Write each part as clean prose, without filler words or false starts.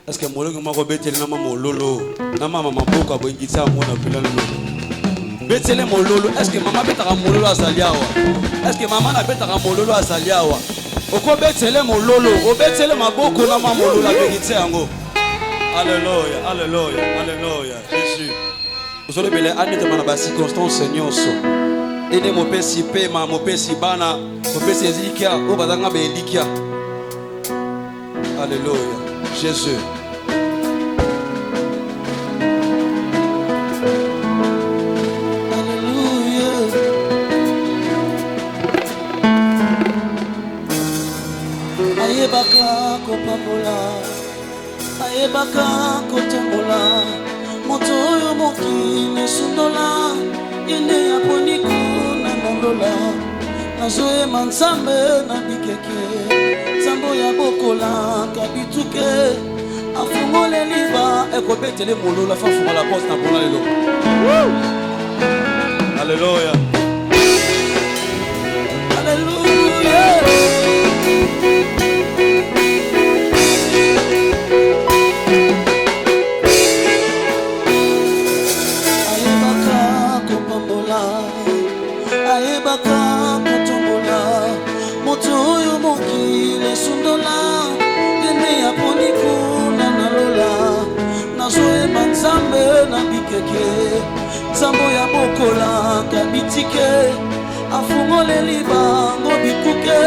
Est-ce que molongo moko beteli na mama mololo na mama maboko aboyingisa yango na pelano betele mololo? Est-ce que maman betaka mololo azali awa? Est-ce que maman na betaka mololo azali awa? Oko betele mololo obetele maboko na mama mololo abengisa yango. Alléluia, alléluia, alléluia. Jésus. Vous allez belle année de ma circonstance nyonso. Ene mo pesi pema mo pesi bana mo pesi ezilikia o bazanga be elikia. Alléluia. Jésus. Ayebaka kopambola, ayebaka kotambola, moto oyo mokili sundola, ine yaponi kuna nandola, nazoyema nzambe na bikeke, nzambo ya bokola kabituke, afungole liba ekobetele mololo afa fungola poste na bona lelo. Alléluia. Alléluia. Ayebaka kotombola, moto oyo mokili sundola, ene yaponi kuna nalola, nazoyeba nzambe na bikeke, nzambo ya bokola kabitike, afungole libango bikuke,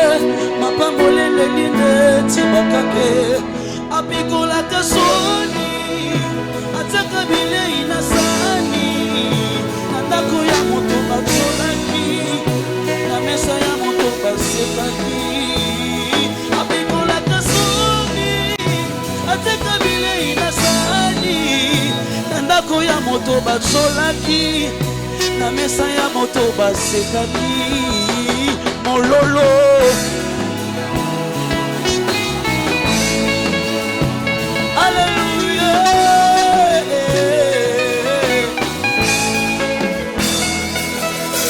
mapambolele ninde tibakake, apikolaka soni, ataka bilei na sani, na ndako ya moto batolaki, na mesa ya moto basekaki, apikolaka soni, ataka bilei na sani, na ndako ya moto batolaki, na mesa ya moto basekaki, mololo.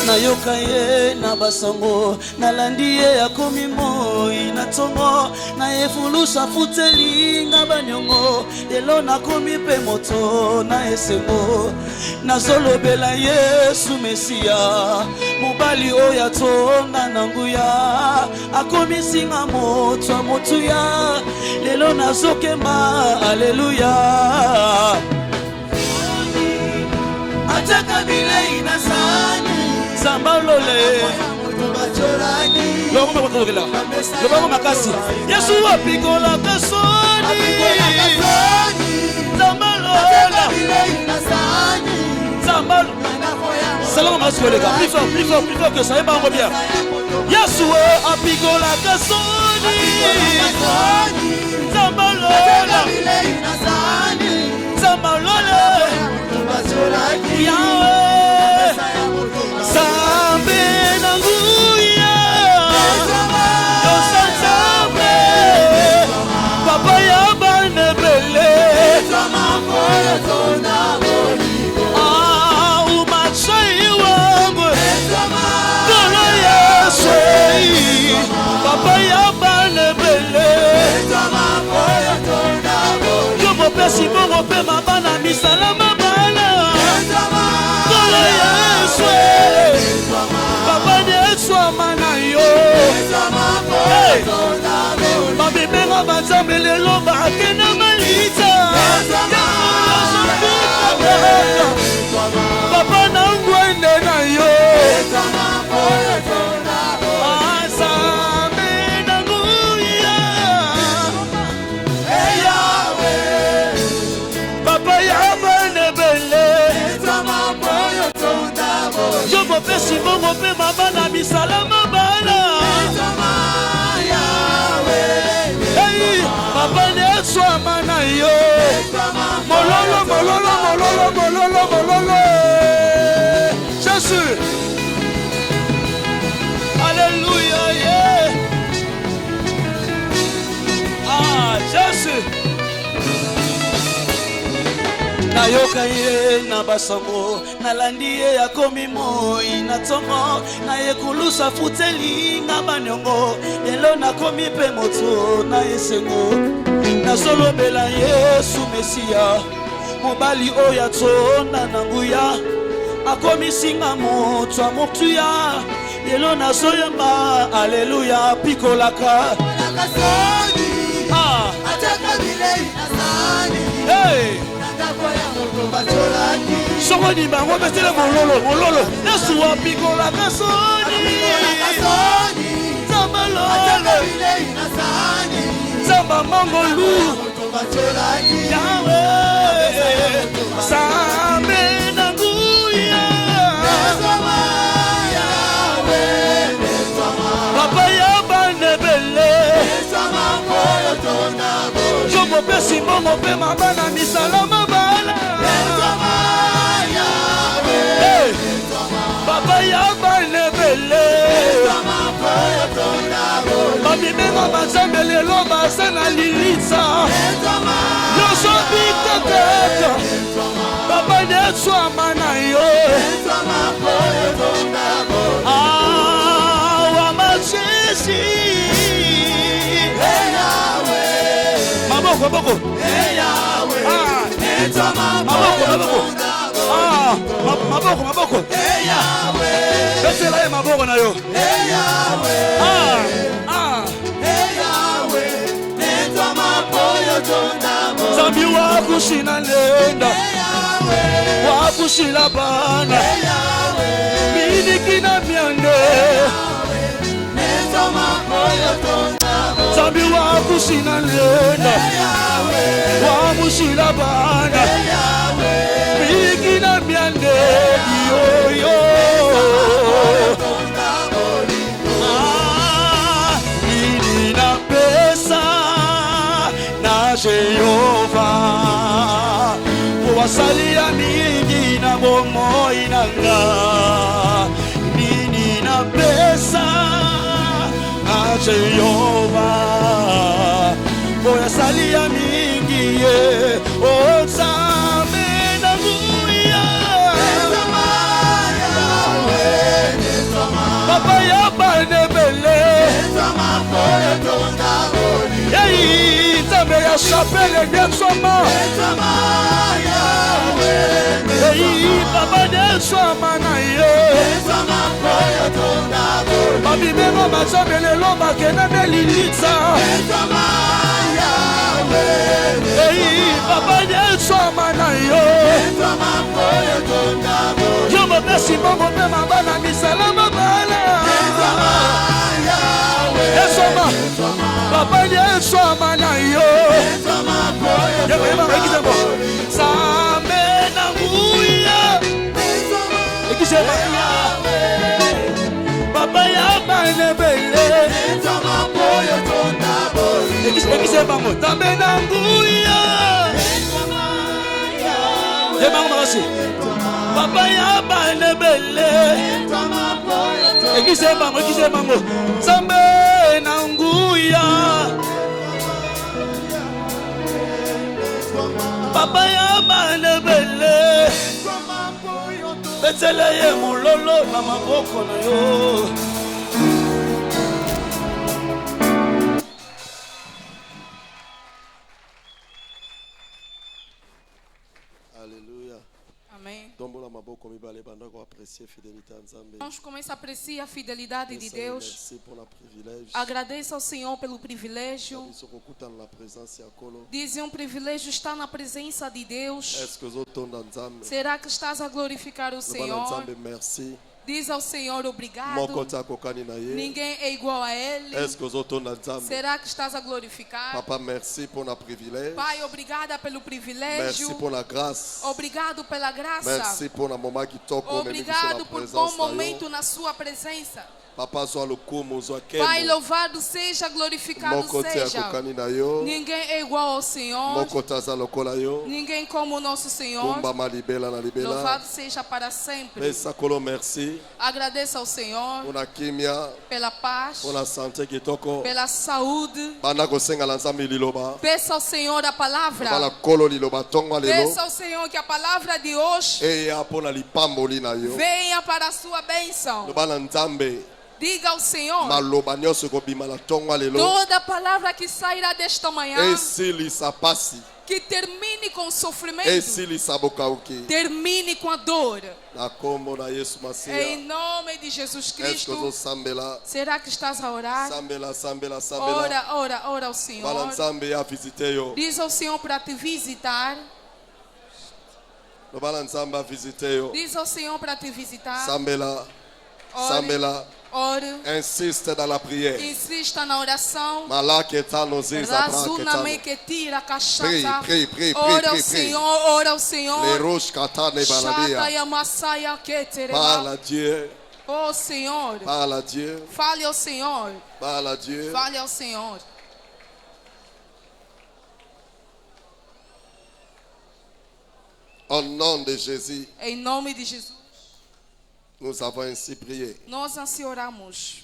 Nayoka ye na basango, nalandi ye akomi moi na tongo, na efulusa futeli nga banyongo, elo nakomi pe moto na esengo, nazolobela Yesu Mesia, mobali oyo atonga na nguya, akomi singa moto ya motuya, lelo nazokemba, aleluya. Ataka bilei na sani, Sambalole Logo makokela Logo makasi Yesu apikola kasoni Sambalola Sambalo Salon masquelega plus fort que ça et pas bien Yesu apikola kasoni Sambalola Sambalola Yahweh Sambe nanguya Yosansambe Papa ya banebele Ah umachai wangu Kolo Yesu Papa ya banebele Yo mopesi mongo pe mabana misalama bana Kolo Yesu Papa Yesu amana yo Babi benga banzambe lelo bakena malita Papa nangwende na yo Asame nanguya Papa yabane bele Yo mopesi bongo pe mabana misalama bana Hey, Papa Yesu amana yo Mololo, mololo, mololo, mololo, mololo Jésus Alléluia, yeah Ah, Jésus nayoka ye na basango nalandi ye akomi moi na ntongo nayekulusa futeli nga baniongo lelo nakomi mpe moto na esengo nazolobela Yesu Mesia mobali oyo atonda na nguya akomisinga moto amokuya lelo nazoyamba aleluya pikolaka sokoni bango besele mololo Yesu apikolaka soni zamalolo zamba mangolu yawe sambe na nguya papa ya banebele jomo pe simongo pe mabana misalama bala papa ya banebele babimenga banzambe lelo baza na lilitsa yosobikakaka papa neswama na yo awa machesi maboko maboko maboko betela ye maboko na yo Zambi wakushina lenda wakushila bana minikina miande Zambi wakushina lenda wakushila bana minikina miande yo nina pesa na Jehova wasalia mingi na bomoi nanga nini na pesa na Jehova wasalia mingi ye osame na nguya papa ya banebele Yei tambe ya chapelle biensoma Yei papa de soma na ye Babi bema mazambe lelo bakena de lilitsa Yei papa de soma na yo Yo mo besi bongo be mabana misalama bala Esoma papa yesoma na yo sambe na nguya papa ya banebele sambe na nguya papa ya banebele sambe na nguya papa ya banebele betele ye mololo na maboko na yo Alléluia. Amém. Vamos começar a apreciar a fidelidade de Deus. Agradeça ao Senhor pelo privilégio. Diz um privilégio estar na presença de Deus. Será que estás a glorificar o Senhor? Diz ao Senhor obrigado. Ninguém é igual a Ele. Será que estás a glorificar? Papa, merci pour le privilège. Pai, obrigada pelo privilégio. Merci pour la grâce. Obrigado pela graça. Merci pour le moment qui toque. Obrigado por bom momento na sua presença. Pai, louvado seja, glorificado seja. Ninguém é igual ao Senhor. Ninguém como o nosso Senhor. Louvado seja para sempre. Agradeça ao Senhor pela paz, pela saúde. Peça ao Senhor a palavra. Peça ao Senhor que a palavra de hoje venha para a sua bênção. Diga ao Senhor, toda palavra que sairá desta manhã, que termine com o sofrimento, termine com a dor. Em nome de Jesus Cristo. Será que estás a orar? Ora ao Senhor. Diz ao Senhor para te visitar. Diz ao Senhor para te visitar. Ore. Insiste dans la prière. Insista na oração. Prie. Ora ao Senhor. Parle à Dieu. Oh Senhor. Parle à Dieu. Fale ao Senhor. Parle à Dieu. Fale ao Senhor. Au nom de Jésus. Em nome de Jesus. Nous avons ainsi prié. Nós assim oramos.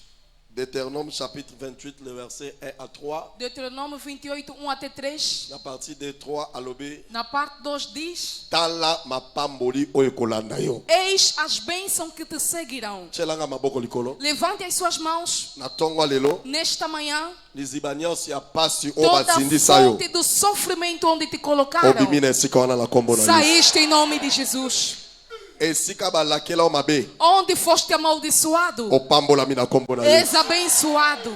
Deutéronome chapitre 28, le verset 1 à 3. Deuteronome 28, 1 até 3. Na partie de 3 à l'obé. Na parte 2 diz: Tala mapamboli oyekolanda yo. Eis as bênçãos que te seguirão. Chelanga maboko likolo. Levante as suas mãos. Na tongo lelo. Nesta manhã. Lizibanios ya pasi o toda bazindisa yo. fonte do sofrimento onde te colocaram. Obimine sikona la kombo na yo. Saíste em nome de Jesus. Onde foste amaldiçoado, és abençoado.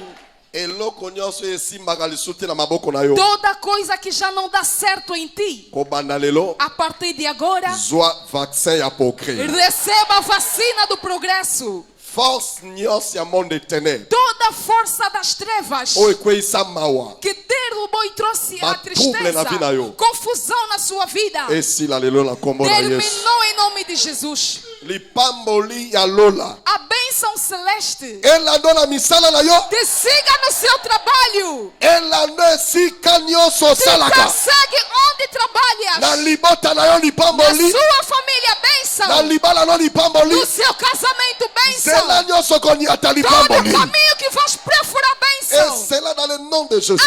Toda coisa que já não dá certo em ti, a partir de agora, receba a vacina do progresso. Toda força das trevas que derrubou e trouxe a tristeza, confusão na sua vida, terminou em nome de Jesus. A bênção celeste te siga no seu trabalho, te persegue onde trabalhas, na sua família bênção, no seu casamento bênção. Todo caminho que vais perfurar bênção.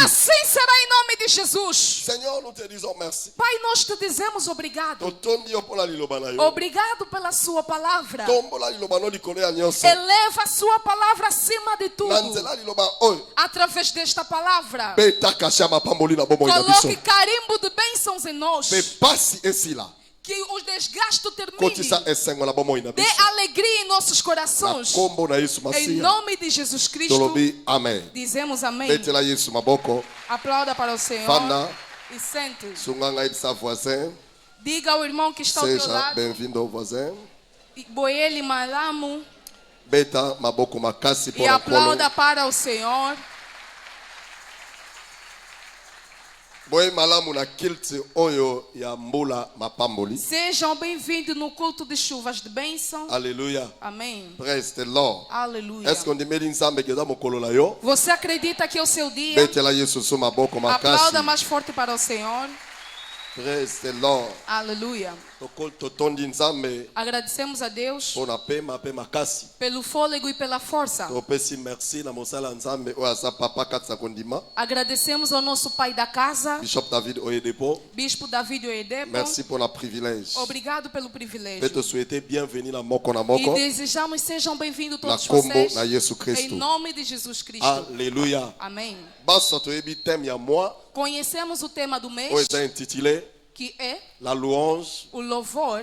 Assim será em nome de Jesus. Senhor, nous te disons merci. Pai, nós te dizemos obrigado. Obrigado pela sua palavra. Eleva a sua palavra acima de tudo. Através desta palavra, coloque carimbo de bênçãos em nós. Que o desgaste termine. Dê alegria em nossos corações. Em nome de Jesus Cristo. Dizemos amém. Aplauda para o Senhor. E sente. Diga ao irmão que está ao teu lado. Bem-vindo ao voisin. Boele malamu. E aplauda para o Senhor. Sejam bem-vindos no culto de chuvas de bênção. Aleluia. Amém. Praise the Lord. Aleluia. Você acredita que é o seu dia? Aplauda mais forte para o Senhor. Praise the Lord. Aleluia. Agradecemos a Deus pelo fôlego e pela força. Agradecemos ao nosso pai da casa, Bispo David Oyedepo. Merci pour le privilège. Obrigado pelo privilégio. E desejamos sejam bem-vindos todos vocês. Em nome de Jesus Cristo. Aleluia. Amém. Conhecemos o tema do mês, que é la louange, o louvor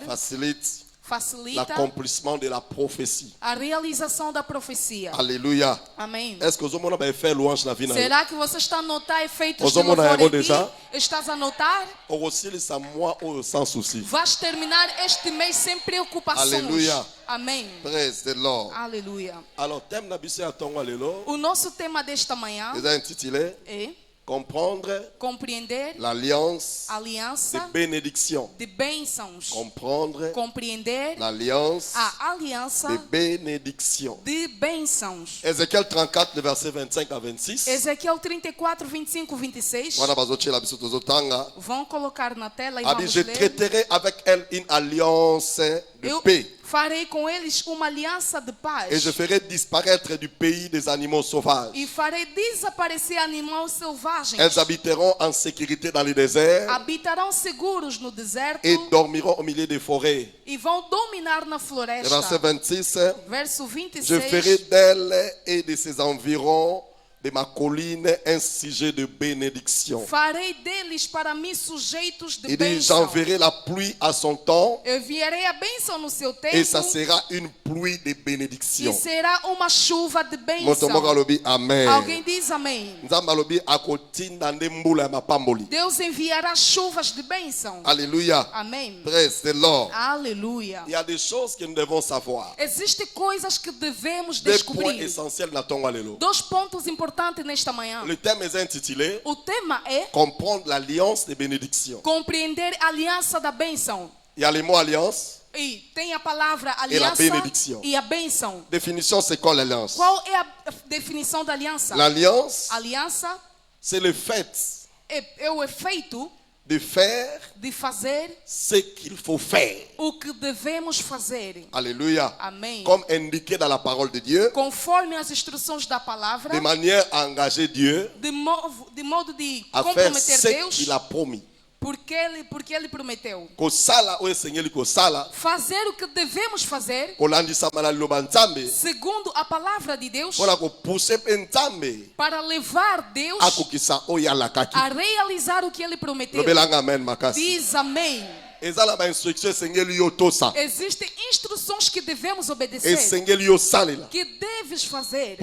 facilita l'accomplissement de la prophétie. A realização da profecia. Aleluia. Amém. Est-ce que vous avez fait louange na vida? Será que você está a notar efeitos de louvor em ti? Estás a notar? Vais terminar este mês sem preocupações. Aleluia. Amém. Praise the Lord. Aleluia. Alors, thème na bise atongo lelo. O nosso tema desta manhã est intitulé é compreender l'alliance aliança de bénédiction. de bênçãos, Compreender l'alliance a aliança de bénédiction. De bênçãos. Ézéchiel 34, le verset 25 à 26. Ézéchiel 34, 25, 26. Vão colocar na tela e vamos je ler. traiterai avec elle une alliance de paix. Farei com eles uma aliança de paz. Et je ferai disparaître du pays des animaux sauvages. E farei desaparecer animais selvagens. Elles habiteront en sécurité dans le désert. Habitarão seguros no deserto. Et dormiront au milieu des forêts. E vão dominar na floresta. Verset 26. Verso 26. Je ferai d'elle et de ses environs, de ma colline, un sujet de bénédiction. Farei deles para mim sujeitos de Il dit, bênção. j'enverrai la pluie à son temps. Enviarei a bênção no seu tempo. Et ça sera une pluie de bénédiction. E será uma chuva de bênção. Amen. Alguém diz amém. Deus enviará chuvas de bênção. Alléluia. Amém. Praise the Lord. Aleluia. Il y a des choses que nous devons savoir. Existem coisas que devemos Des points descobrir. essentiels na tonga lelo. Dois pontos importantes nesta manhã. Le thème est intitulé O tema é comprendre l'alliance de bénédiction. compreender a aliança da bênção. Il y a le mot alliance. E tem a palavra aliança e a bênção. Définition, c'est quoi l'alliance? Qual é a definição da aliança? L'alliance, Aliança c'est le fait é o efeito de faire de fazer ce qu'il faut faire. o que devemos fazer. Alléluia. Amém. Comme indiqué dans la parole de Dieu, Conforme as instruções da palavra, de manière à engager Dieu de modo de à faire comprometer ce Deus, qu'il a promis. porque ele prometeu. Fazer o que devemos fazer, segundo a palavra de Deus, para levar Deus a realizar o que ele prometeu. Diz amém. Existem instruções que devemos obedecer, que deves fazer,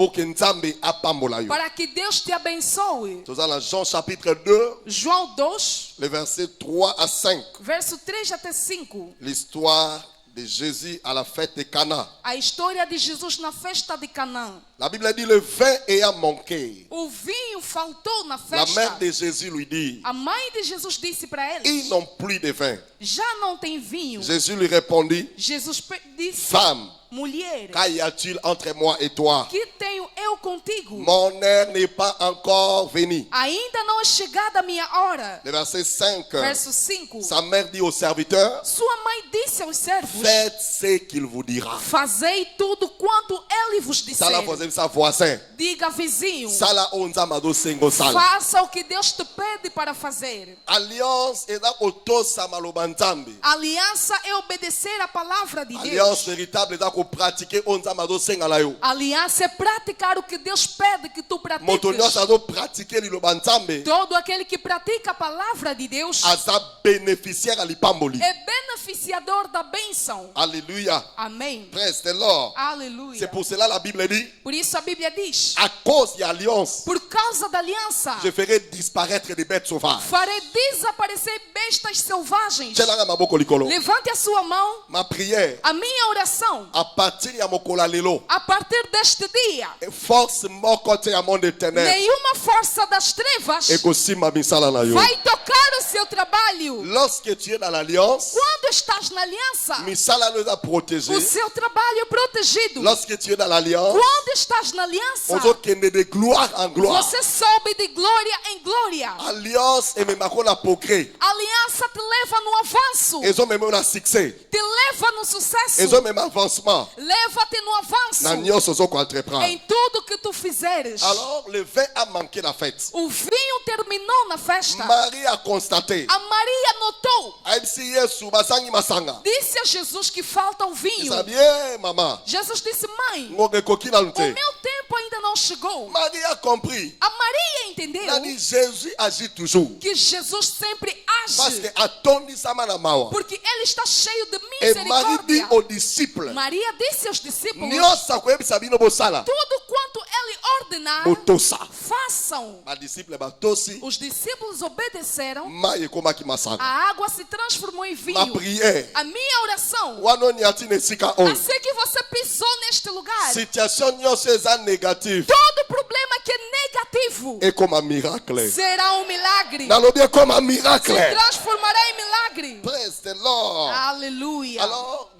para que Deus te abençoe. Jean chapitre 2, João 2, le verset 3 à 5. verso 3 até 5. L'histoire de Jésus à la fête de Cana. A história de Jesus na festa de Canaã. La Bible dit le vin ayant manqué. O vinho faltou na La festa. mère de Jésus lui dit, A mãe de Jesus disse para eles: ils n'ont plus de vin. já não tem vinho. Jésus lui répondit, Jesus disse: femme, mulher, qu'y a-t-il entre moi et toi? que tenho eu contigo? Mon heure n'est pas encore venue. Ainda não é chegada a minha hora. Le verset 5. Verso 5. Sa mère dit au serviteur, Sua mãe disse aos servos: faites ce qu'il vous dira. fazei tudo quanto ele vos disser. Sala fazer sa voisin. Diga vizinho: Sala onza mado sengo sala. faça o que Deus te pede para fazer. Alliance est da otosa malobanzambi. Aliança é obedecer a palavra de Alliance Deus. véritable est da ko pratiquer onza mado senga la yo. Aliança é praticar o que Deus pede que tu pratiques. Motonyo sa do pratiquer li lobanzambe. Todo aquele que pratica a palavra de Deus Asa bénéficiaire à l'ipamboli. é beneficiador da bênção. Alléluia. Amém. Praise the Lord. C'est Aleluia. pour cela la Bible dit, Por isso a Bíblia diz: à cause de l'alliance, por causa da aliança, je ferai disparaître des bêtes sauvages. farei desaparecer bestas selvagens. Tchelanga maboko likolo. Levante a sua mão. Ma prière, A minha oração, à partir ya mokola lelo, a partir deste dia, force moko te ya monde des ténèbres, nenhuma força das trevas ekosima misala na yo. vai tocar o seu trabalho. Lorsque tu es dans l'alliance, Quando estás na aliança, misala nous a protégé. o seu trabalho é protegido. Lorsque tu es dans l'alliance, Quando estás na aliança, on veut qu'il de gloire en gloire. você sobe de glória em glória. Alliance et même qu'on a progrès. A aliança te leva no avanço, Ils ont même un succès. te leva no sucesso, Ils ont même avancement. leva-te no avanço Na nyonso zo ko entreprendre. em tudo que tu fizeres. Alors le vin a manqué la fête. O vinho terminou na festa. Marie a constaté. A Maria notou, A disse Yesu basangi masanga. disse a Jesus que falta o Il vinho. sabia, maman. Jesus disse: mãe, Ngoge kokina o lute. meu tempo ainda não chegou. Marie a compris. A Maria entendeu Il a dit Jésus agit toujours. que Jesus sempre Parce que age, atondi samana mawa. porque ele está cheio de Et Marie dit misericórdia. aux disciples, Maria disse aos discípulos: nyonso koyebisa bino bosala tudo quanto ele ordenar, botosa. façam. Badisciple batosi, Os discípulos obedeceram, mai ekomaki masanga. a água se transformou em Ma vinho. prière, A minha oração, wana oniati na esika oyo. assim que você pisou neste lugar, Situation nyonso eza négative. todo problema que é negativo, vivo et comme un miracle. será milagre. Dans le bien comme un miracle. Se transformará em milagre. Praise the Lord. Aleluia. Alors,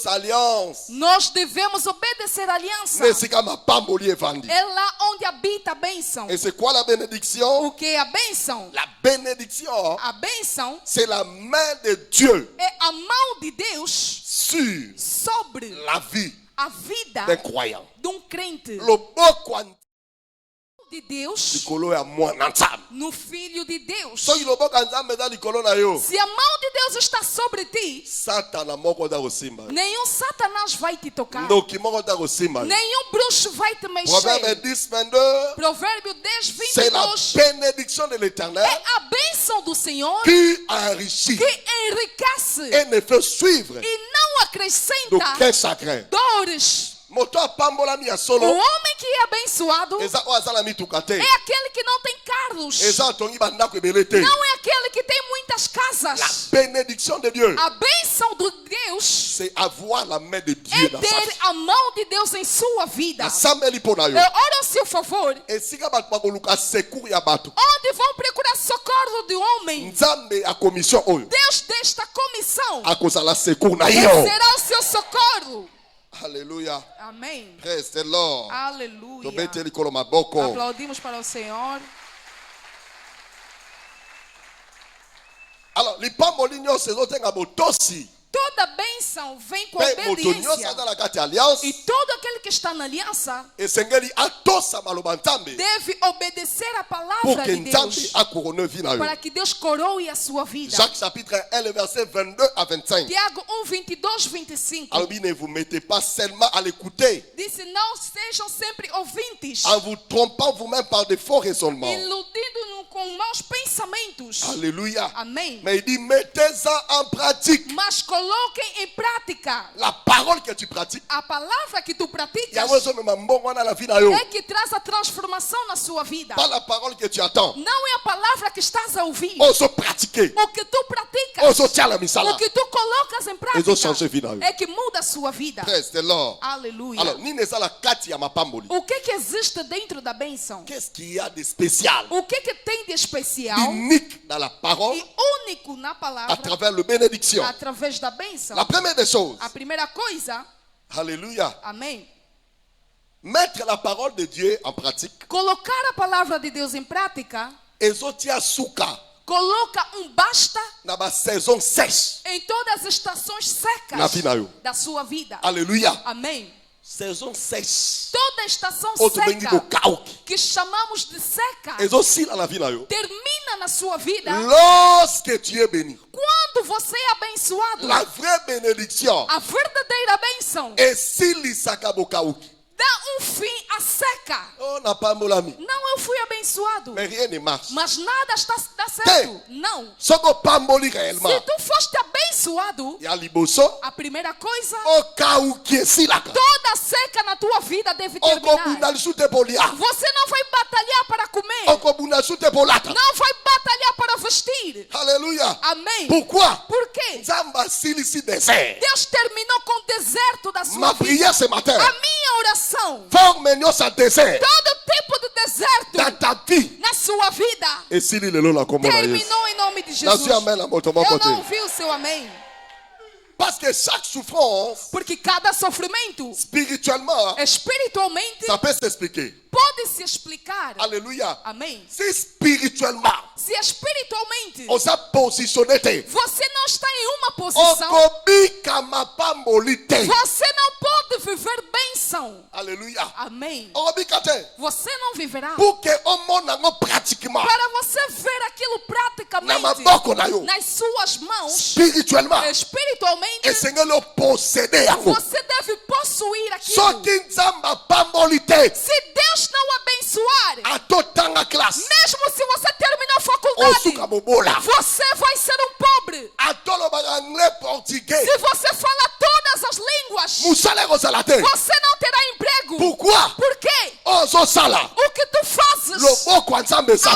alliance. Nós devemos obedecer a aliança. É lá onde habita a bênção. Et c'est quoi la bénédiction? O que é a bênção? La bénédiction, a bênção, c'est la main de Dieu. É a mão de Deus sobre la vie a vida d'un croyant. Crente. Le beau de Deus no Filho de Deus. Se a mão de Deus está sobre ti, nenhum Satanás vai te tocar. Nenhum bruxo vai te mexer. Provérbio 10, 22. C'est la bénédiction de l'Éternel. É a bênção do Senhor que enrichit que enriquece et ne fait suivre e não acrescenta d'aucun chagrin. Dores. O homem que é abençoado é aquele que não tem carros. Não é aquele que tem muitas casas. La bénédiction de Dieu, a bênção de Deus, c'est avoir la main de Dieu é ter a mão de Deus em sua vida. Ora ao seu favor. Onde vão procurar socorro de homem, Deus desta comissão será o seu socorro. Aleluia. Amém. Praise the Lord. Aleluia. Aplaudimos para o Senhor. Alors, les pamolinhos se dotem a botosi. Toda bênção vem com obediência. E todo aquele que está na aliança deve obedecer a palavra de Deus para que Deus coroe a sua vida. Jacques chapitre 1, verset 22 à 25. Tiago 1, 22, 25. Alors, ne vous mettez pas seulement à l'écouter. Disse, não sejam sempre ouvintes. En vous trompant vous-même par de faux raisonnements. Iludindo-nos com maus pensamentos. Alléluia. Amém. Mais il dit, mettez-ça en pratique. Mas coloquem em prática. La parole que tu pratiques. A palavra que tu praticas é que traz a transformação na sua vida. Pas la parole que tu attends. Não é a palavra que estás a ouvir. O que tu praticas. O que tu colocas em prática é que muda a sua vida. Aleluia. Alors, o que existe dentro da bênção? Qu'est-ce qu'il y a de spécial? O que tem de especial? Unique dans la parole. E único na palavra. À travers la bénédiction. Através da bênção. La première des choses. A primeira coisa. Alléluia. Amém. Mettre la parole de Dieu en pratique. Colocar a palavra de Deus em prática. Exotia suka. Coloca basta na saison sèche. Em todas as estações secas da sua vida. Aleluia. Amém. Saison sèche. Toda estação seca que chamamos de seca termina na sua vida. Lorsque tu es béni. Quando você é abençoado. La vraie bénédiction. A verdadeira bênção. Dá fim à seca. Não, eu fui abençoado. Mas nada dá certo. Não. Se tu foste abençoado, a primeira coisa, toda a seca na tua vida deve terminar. Você não vai batalhar para comer. Não vai batalhar para vestir. Aleluia. Amém. Por quê? Deus terminou com o deserto da sua vida. A minha oração. Todo tipo de deserto na sua vida terminou em nome de Jesus. Eu não ouvi o seu amém. Porque cada sofrimento espiritualmente pode se explicar. Aleluia. Amém. Se espirituellement você não está em uma posição, você não pode viver bênção. Aleluia. Amém. Você não viverá. Para você ver aquilo praticamente nas suas mãos, espiritualmente, você deve possuir aquilo. Se Deus não abençoar, mesmo se você terminar a faculdade, você vai ser pobre. Se você fala todas as línguas, você não terá emprego. Por quê? O que tu fazes, a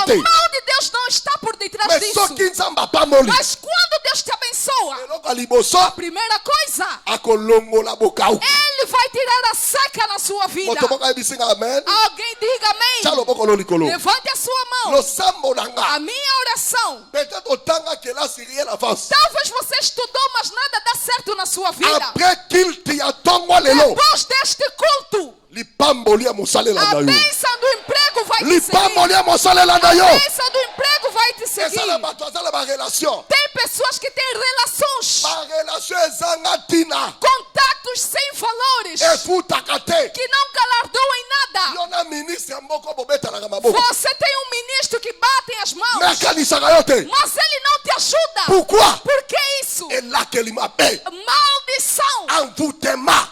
mão de Deus não não está por detrás Mais disso. soki nzamba pamboli. Mas quando Deus te abençoa, Eloko liboso. a primeira coisa, Akolongola bokau. Ele vai tirar a seca na sua vida. Moto moko ayebisinga amen. Alguém diga amém. Tchalo boko lo likolo. Levante a sua mão. Losambo nanga. A minha oração. Peut-être otanga que là si rien avance. Talvez você estudou, mas nada dá certo na sua vida. Après qu'il te a tongo lelo. Depois deste culto, Lipamboli amosalela a na yo. bênção do emprego vai te Lipamboli seguir. amosalela na yo. A bênção do emprego vai te Essa seguir. la bato azala ba relation. Tem pessoas que têm relações, Ba relation ezanga tina. contatos sem valores, Efutaka te. que não galardoam em nada. Yo na ministre mboko bobetalaka maboko. Você tem um ministro que bate as mãos, Mais akanisaka yo te. mas ele não te ajuda. Pourquoi? Por que isso? Elakeli mabe. Maldição, Envoûtement.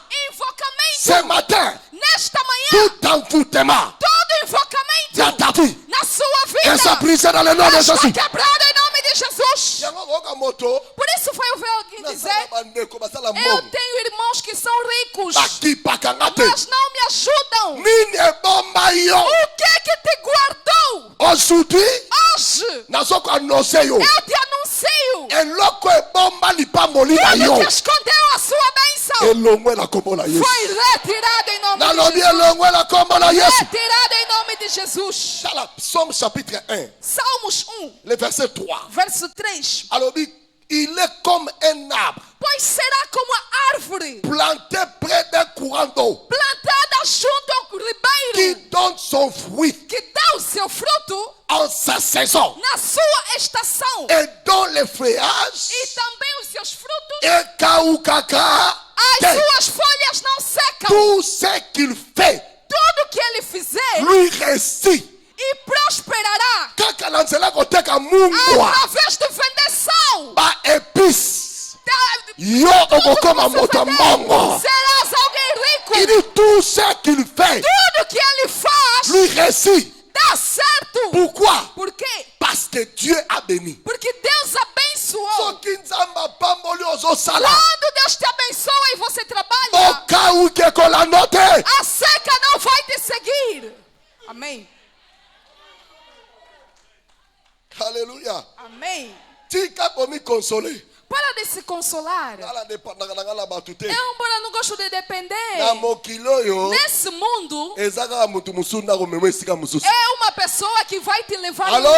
Ce invocamento. matin, Nesta manhã, tout envoûtement todo invocamento dans ta vie na sua vida est brisé dans le nom de está Jésus. quebrado em nome de Jesus. Yango koka moto. Por isso foi ouvir alguém Nasala dizer: bandeko basala eu mbongo. tenho irmãos que são ricos, Bakipaka ngate. mas não me ajudam. Nini ebomba yo. O que te guardou? Aujourd'hui, Hoje nazoko annonce yo. eu te anuncio. Eloko ebomba lipamboli na Tudo yo. que escondeu a sua bênção Elongwe na kombo na Yesu. foi retirado em nome de Nalobi Jesus. elongwe na kombo na Yesu. Retirado em nome de Jesus. Dans la Psaume chapitre 1, Salmos 1, le verset 3. verso 3. Alobi, il est comme un arbre Pois será como a árvore planté près d'un courant d'eau plantada junto ao qui ribeiro, donne son fruit que dá o seu fruto en sa saison na sua estação, et dont les feuillages e também os seus frutos, et kaukaka. as suas folhas não secam. Tout ce qu'il fait Tudo que ele fizer lui réussit. e prosperará Kaka na nzela koteka mungwa através de vender sal. ba épice. Da- Yo okokoma Tudo que moto você mbongo. vender, serás alguém rico. Il dit tout ce qu'il fait Tudo que ele faz lui réussit. dá certo. Pourquoi? Por quê? Parce que Dieu a béni. Porque Deus abençoou. Soki nzamba pamboli ozosala. Quando Deus te abençoa e você trabalha, Oka uke kolano te. a seca não vai te seguir. Amém. Alléluia. Amém. Tika komi consoler. Para de se consolar. Ala dependaka na ngala batu te. Embora não gosto de depender. Na mokili oyo Nesse mundo, ezaka mutu musu ndako memo esika mususu. é uma pessoa que vai te levar. Allo?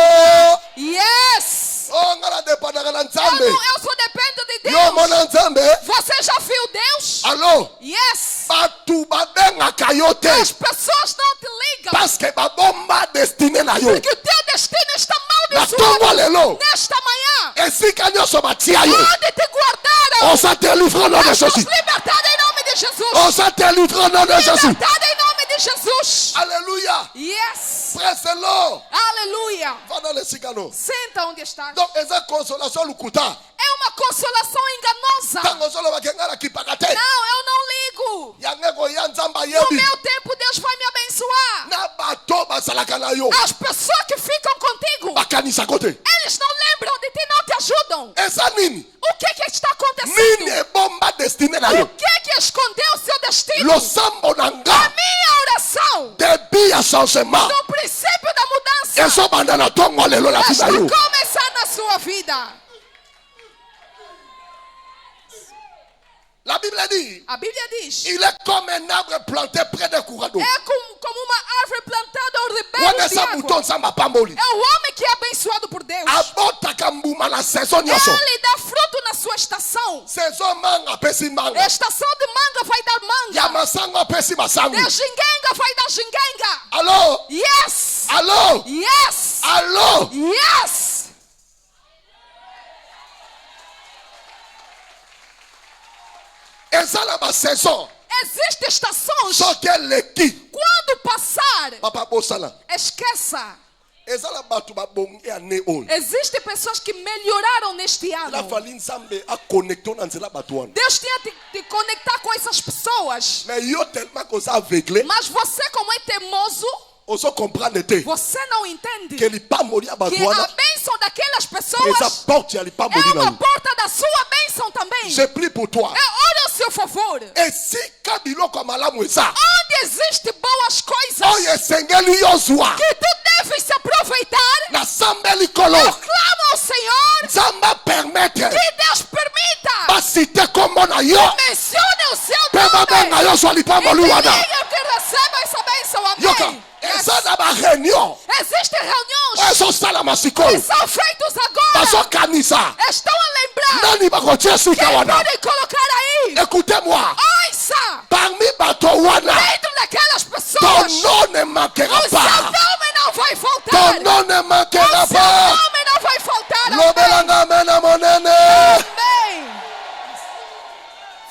Yes. Oh ngala dependaka na Eu, nzambe. eu só dependo de Yo Deus. mona nzambe. Você já viu Deus? Allo? Yes. Batu babengaka yo te. As pessoas não te ligam. Parce que babomba destiné na yo. Porque o teu destino está Na tongo amaldiçoado. lelo. Nesta manhã, Esika nyonso batia yo. onde te guardaram, On te livre au nom de nós somos Jésus. libertados em nome de Jesus. On te livre au nom de Jésus. Libertados em nome de Jesus. Alléluia. Yes. Presse-le. Aleluia. Va dans les sigano. Senta onde estás. Donc, eza consolation lukuta. É uma consolação enganosa. Tango solo bakengala kipaka te. Não, eu não ligo. Yangeko ya nzamba No yebi. meu tempo, Deus vai me abençoar. Na bato basalaka na yo. As pessoas que ficam contigo, Bakanisa kote. eles não lembram de ti, não te ajudam. Eza nini? O que está acontecendo? Nini bomba destiné na O yo. que escondeu o seu destino? Lo sambo nanga. A minha oração, Début ya changement. no princípio da mudança, Eso banda na tongo lelo la está vida yo. começar na sua vida. La Bible dit, A Bíblia diz, il est comme un arbre planté près d'un courant d'eau. é como uma árvore plantada ao ribeiro Wana de sa água. mouton samba pamboli. É o homem que é abençoado por Deus. Abotaka mbuma na saison nyonso. Ele dá fruto na sua estação. Saison manga pesi manga. Estação de manga vai dar Ya manga. masango pesi masango. De gingenga vai dar gingenga. Allo? Yes. Allo? Yes. Allo? Yes. Eza na ba saison. Existem estações. So que leki. Quando passar, Papa bosala. esqueça. Eza na batu ba bonge ane on. Existem pessoas que melhoraram neste La ano. fali nzambe a connecter na nzela batu wana. Deus tinha te conectar com essas pessoas. Mais yo tellement que ça aveuglé. Mas você, como é teimoso, Oso comprendre te. você não entende Que li pa mori a batu que a wana. bênção daquelas Eza pessoas porte ya li pa é mori na uma yo. porta da sua bênção também. Je prie pour toi. É ora ao seu favor. Et si kabiloko malamu eza. Onde existem boas coisas Oye sengeli yo zwa. que tu deves se aproveitar, Na sambeli ko likolo. Eu clamo ao Senhor. Nzamba permettre. Que Deus permita. Basite kombo na yo. Mencione o seu Pe babenga nome. yo so lipambo E luwana. diga que receba essa bênção. Yoka. Amém. Eza na ba réunion. Existem reuniões Eso sala que masiko. são feitas agora. Baso kanisa. Estão a lembrar. Nani bakotie suka Quem wana. podem colocar aí? Écoutez-moi. Ouça. Parmi bato wana. Dentro daquelas Ton pessoas. nom ne manquera O seu pas. nome não vai faltar. Ton nom ne manquera O seu pas. nome não vai faltar. Lobelanga mena monene. Amém.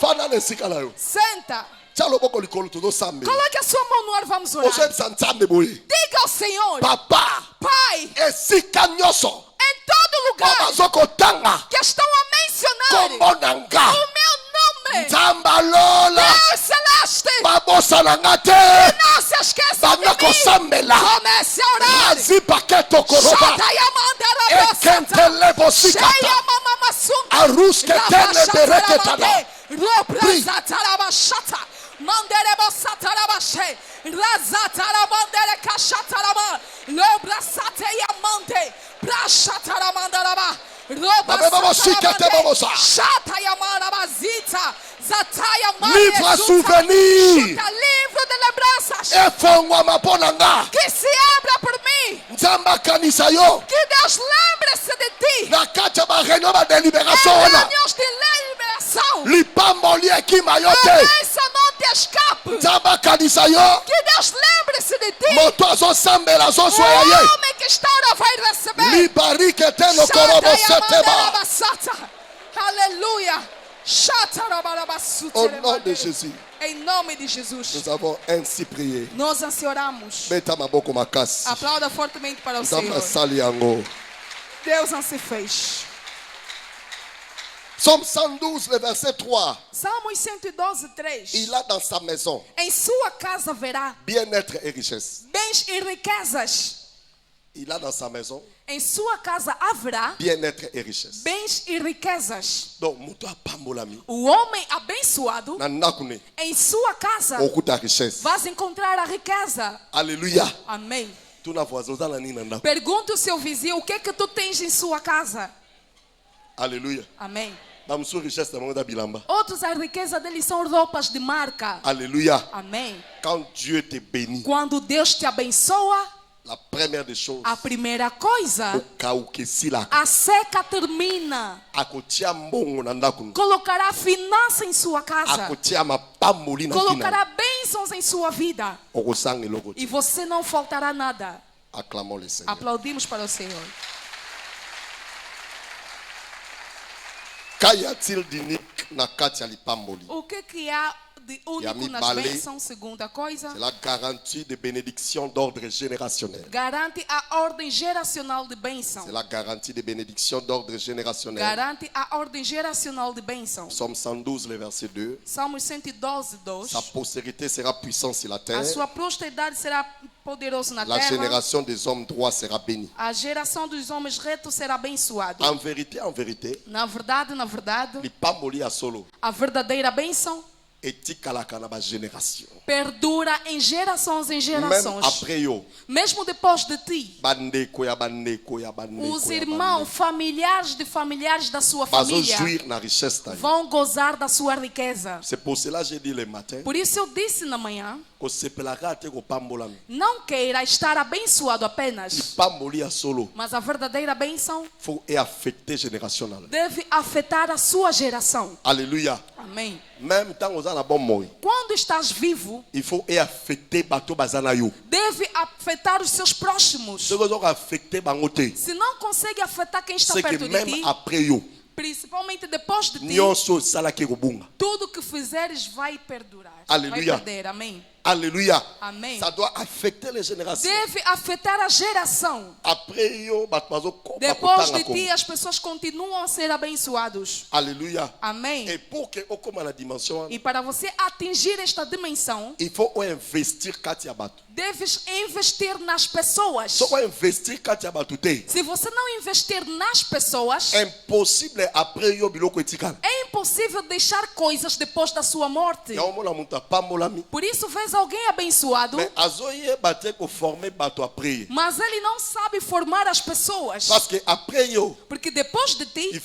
Fana nesika na yo. Senta. Tchalo boko likolo tudo sambe. Coloque a sua mão no ar, vamos orar. Ozo santambe boye. Diga ao Senhor, Papa. Pai, Esika nyoso. em todo lugar Bazoko tanga. que estão a mencionar Kombo nanga. o meu nome, Nzamba lola. Deus celeste, Babosa nanga te. não se esqueça de Bana mim. kosambela. Comece a orar. Razi paketo koroba. Chata yamandara Ekentele bosikata. Cheia mamamasunga. Arus ketele bereketana. Robrazatarabashata. Mandereba satarabashe. Razatarabandere kashataraba. Lobrasateya mande. Brashataramandara. Robrasatarabande. Shatayamarabazita. Zataya mande. Livre à souvenir. Livre de lembranças. Efongwa maponanga. Que se abra por mim. Nzamba kanisa yo. Que Deus lembre-se de ti. Na kacha ba reunion ba délibération Em wana. reuniões de liberação. Lipambo liekima yo A te. bênção não te escape. Nzamba kanisa yo. Que Deus lembre-se de ti. Moto azosambela O azosoya ye. homem que está ora vai receber. Libarike te no korobo seteba. Aleluia. Au nom de Jésus, Em nome de Jesus. nous avons ainsi prié. Nós assim oramos. Beta maboko makasi. Aplauda fortemente para o Nzamba Senhor. sali yango. Deus assim fez. Psaume 112, le verset 3. Salmos 112, 3. Il a dans sa maison Em sua casa verá bien-être et richesse. bens e riquezas. Il a dans sa maison Em sua casa haverá bien-être et richesse. bens e riquezas. Donc, muto apambolami. O homem abençoado, Na nakune. em sua casa, Okuta richesse. vas encontrar a riqueza. Alléluia. Amém. Tu na voisin za na nini na ndako. Pergunte ao seu vizinho o que é que tu tens em sua casa. Alléluia. Amém. Bamsu richesse na manga da bilamba. Outros, a riqueza deles são roupas de marca. Alléluia. Amém. Quand Dieu te bénit, Quando Deus te abençoa, la première des choses, a primeira coisa, okaukesila. a seca termina. Akotia mbongo na ndako. Colocará finança em sua casa. Akotia mapamboli na Colocará kina. bênçãos em sua vida. Okosanga eloko E te. você não faltará nada. Acclamons le Seigneur. Aplaudimos para o Senhor. Qu'y a-t-il d'unique na kati ya lipamboli? O que há de único nas Yami bênçãos? Segunda coisa, C'est la garantie de bénédiction d'ordre générationnel. garante a ordem geracional de bênção. C'est la garantie de bénédiction d'ordre générationnel. Garante a ordem geracional de bênção. Psaume 112, le verset 2. Salmos 112, 2. Sa postérité sera puissante sur la A terre. sua posteridade será poderosa na La terra. génération des hommes droits sera bénie. A geração dos homens retos será abençoada. En vérité, Na verdade, lipamboli ya solo a verdadeira bênção etikalaka na ba génération. perdura em gerações em Même gerações. après yo, Mesmo depois de ti, bandeko ya bandeko ya bandeko. os ya irmãos, bandeko. familiares de familiares da sua Bazo família jouir na richesse ta vie. vão gozar da sua riqueza. C'est pour cela que j'ai dit le matin, Por isso eu disse na manhã, ko sepelaka te ko pambolami. não queira estar abençoado apenas, Lipamboli ya solo mas a verdadeira bênção faut est affecté générationnel. deve afetar a sua geração. Alléluia. Amém. Même tant aux na bon moi, Quando estás vivo, il faut est affecté bato bazana yo. deve afetar os seus próximos. Ce que sont affecté bangote, Se não consegue afetar quem está c'est que perto de même ti, après yo, principalmente depois de ti, nyonso salaki robunga. tudo que fizeres vai perdurar. Aleluia. Vai perder. Amém. Alléluia. Amém. Ça doit affecter les générations. Deve afetar a geração. Après yo bato bazo ko Depois de ti, as pessoas continuam a ser abençoados. Alléluia. Amém. Et pour que au comme la dimension, E para você atingir esta dimensão, il faut investir katia bato. deves investir nas pessoas. So investir katia bato te. Se você não investir nas pessoas, Impossible après yo biloko etikala. é impossível deixar coisas depois da sua morte. Ya omona muta pambolami. Por isso, vês conheces alguém abençoado? Mas ele não sabe formar as pessoas. Porque depois de ti,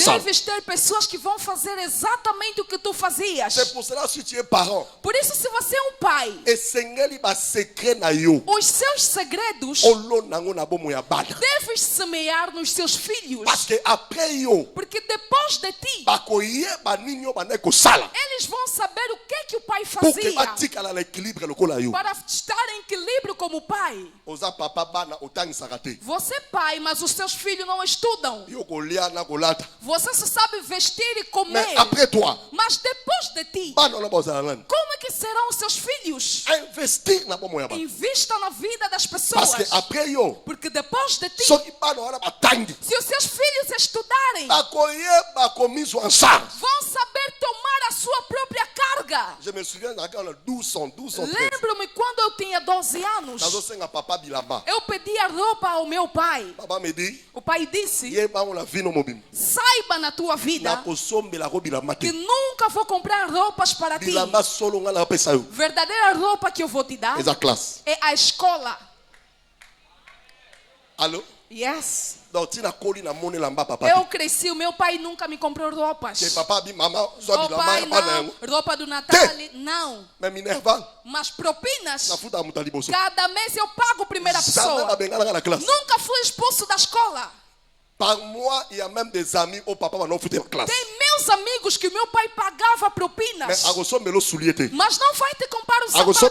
deves ter pessoas que vão fazer exatamente o que tu fazias. Por isso, se você é um pai, os seus segredos deves semear nos seus filhos. Porque depois de ti, eles vão saber o que o pai fazia para estar em equilíbrio como o pai. Você é pai, mas os seus filhos não estudam. Você só sabe vestir e comer. Mas depois de ti, como é que serão os seus filhos? Invista na vida das pessoas. Porque depois de ti, se os seus filhos estudarem, vão saber tomar a sua própria carga. Lembro-me quando eu tinha 12 anos, eu pedi a roupa ao meu pai. O pai disse: saiba na tua vida que nunca vou comprar roupas para ti. Verdadeira roupa que eu vou te dar é a escola. Alô? Yes. Eu cresci, o meu pai nunca me comprou roupas. O pai não, roupa do Natal, não. Mas propinas, cada mês eu pago a primeira pessoa. Nunca fui expulso da escola. Par mois, il y a même des amis au papa não foutre classe. Tem meus amigos que meu pai pagava propinas. Mas não vai te comprar um sapato.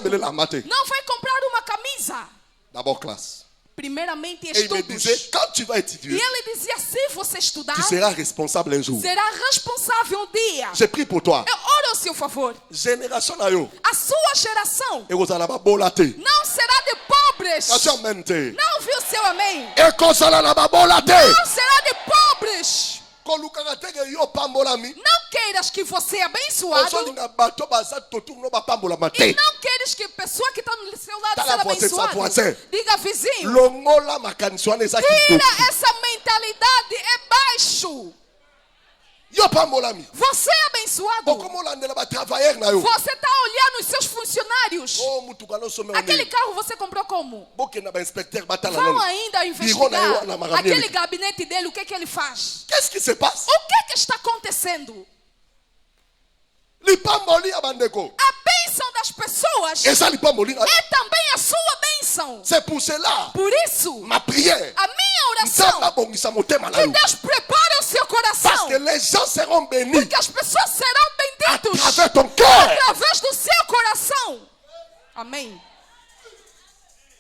Não vai comprar uma camisa. D'abord classe. Primeiramente estudos. Et il me disait, quand tu vas étudier, e ele dizia, se você estudar, tu seras responsable un jour. Será responsável um dia. J'ai pris pour toi. Eu oro ao seu favor. Génération na yo. A sua geração não será de pobres. Não viu seu amém? Não será de pobres. Não queiras que você é abençoado. E não queiras que a pessoa que está no seu lado seja abençoada. Diga, vizinho, tira essa mentalidade, é baixo. Você é abençoado. Você está olhando os seus funcionários. Aquele carro você comprou como? Vão ainda investigar aquele gabinete dele, o que ele faz? O que está acontecendo? A bênção das pessoas é também a sua bênção. Por isso, a minha oração que Deus prepare o seu coração, porque as pessoas serão benditas através do seu coração. Amém.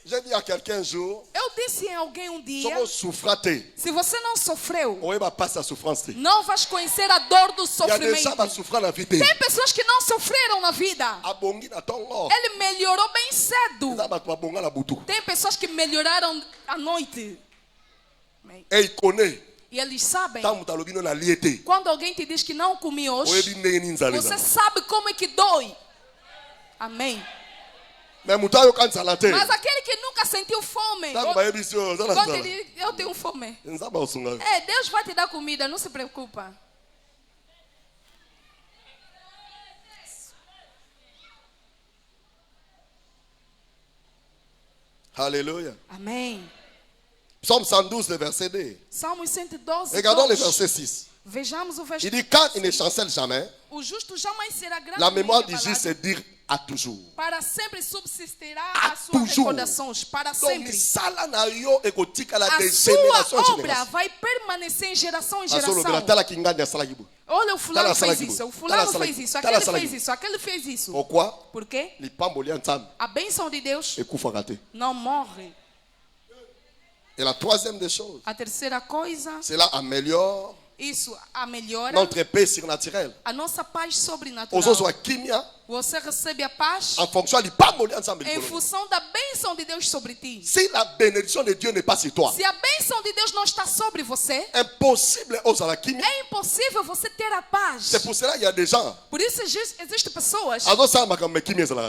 J'ai dit à quelqu'un un jour, eu disse a alguém um dia, se você não sofreu, não vais conhecer a dor do sofrimento. Tem pessoas que não sofreram na vida. Ele melhorou bem cedo. Tem pessoas que melhoraram à noite. E eles sabem, quando alguém te diz que não comi hoje, você sabe como é que dói. Amém. Mas aquele que nunca sentiu fome, quando ele diz, eu tenho fome, Deus vai te dar comida, não se preocupa. Aleluia. Amém. Psalm 112, verset 2. Salmos 112. Regardons le verset 6. Vejamos o versículo. Il dit, quand il ne chancelle jamais, o justo jamais será la mémoire du juste c'est dire à toujours. Para sempre subsistirá as suas recordações. Para sempre. A sua obra vai permanecer em geração em geração. Olha, o fulano fez isso, o fulano fez isso, aquele fez isso, aquele fez isso. Por quê? A bênção de Deus não morre. Et la troisième des choses, a terceira coisa, cela améliore isso melhora notre paix surnaturelle. A nossa paz sobrenatural. Você recebe a paz em função da bênção de Deus sobre ti. Se la bénédiction de Dieu n'est pas sur toi, se a bênção de Deus não está sobre você, é impossível você ter a paz. C'est pour cela il y a des gens. Por isso existem pessoas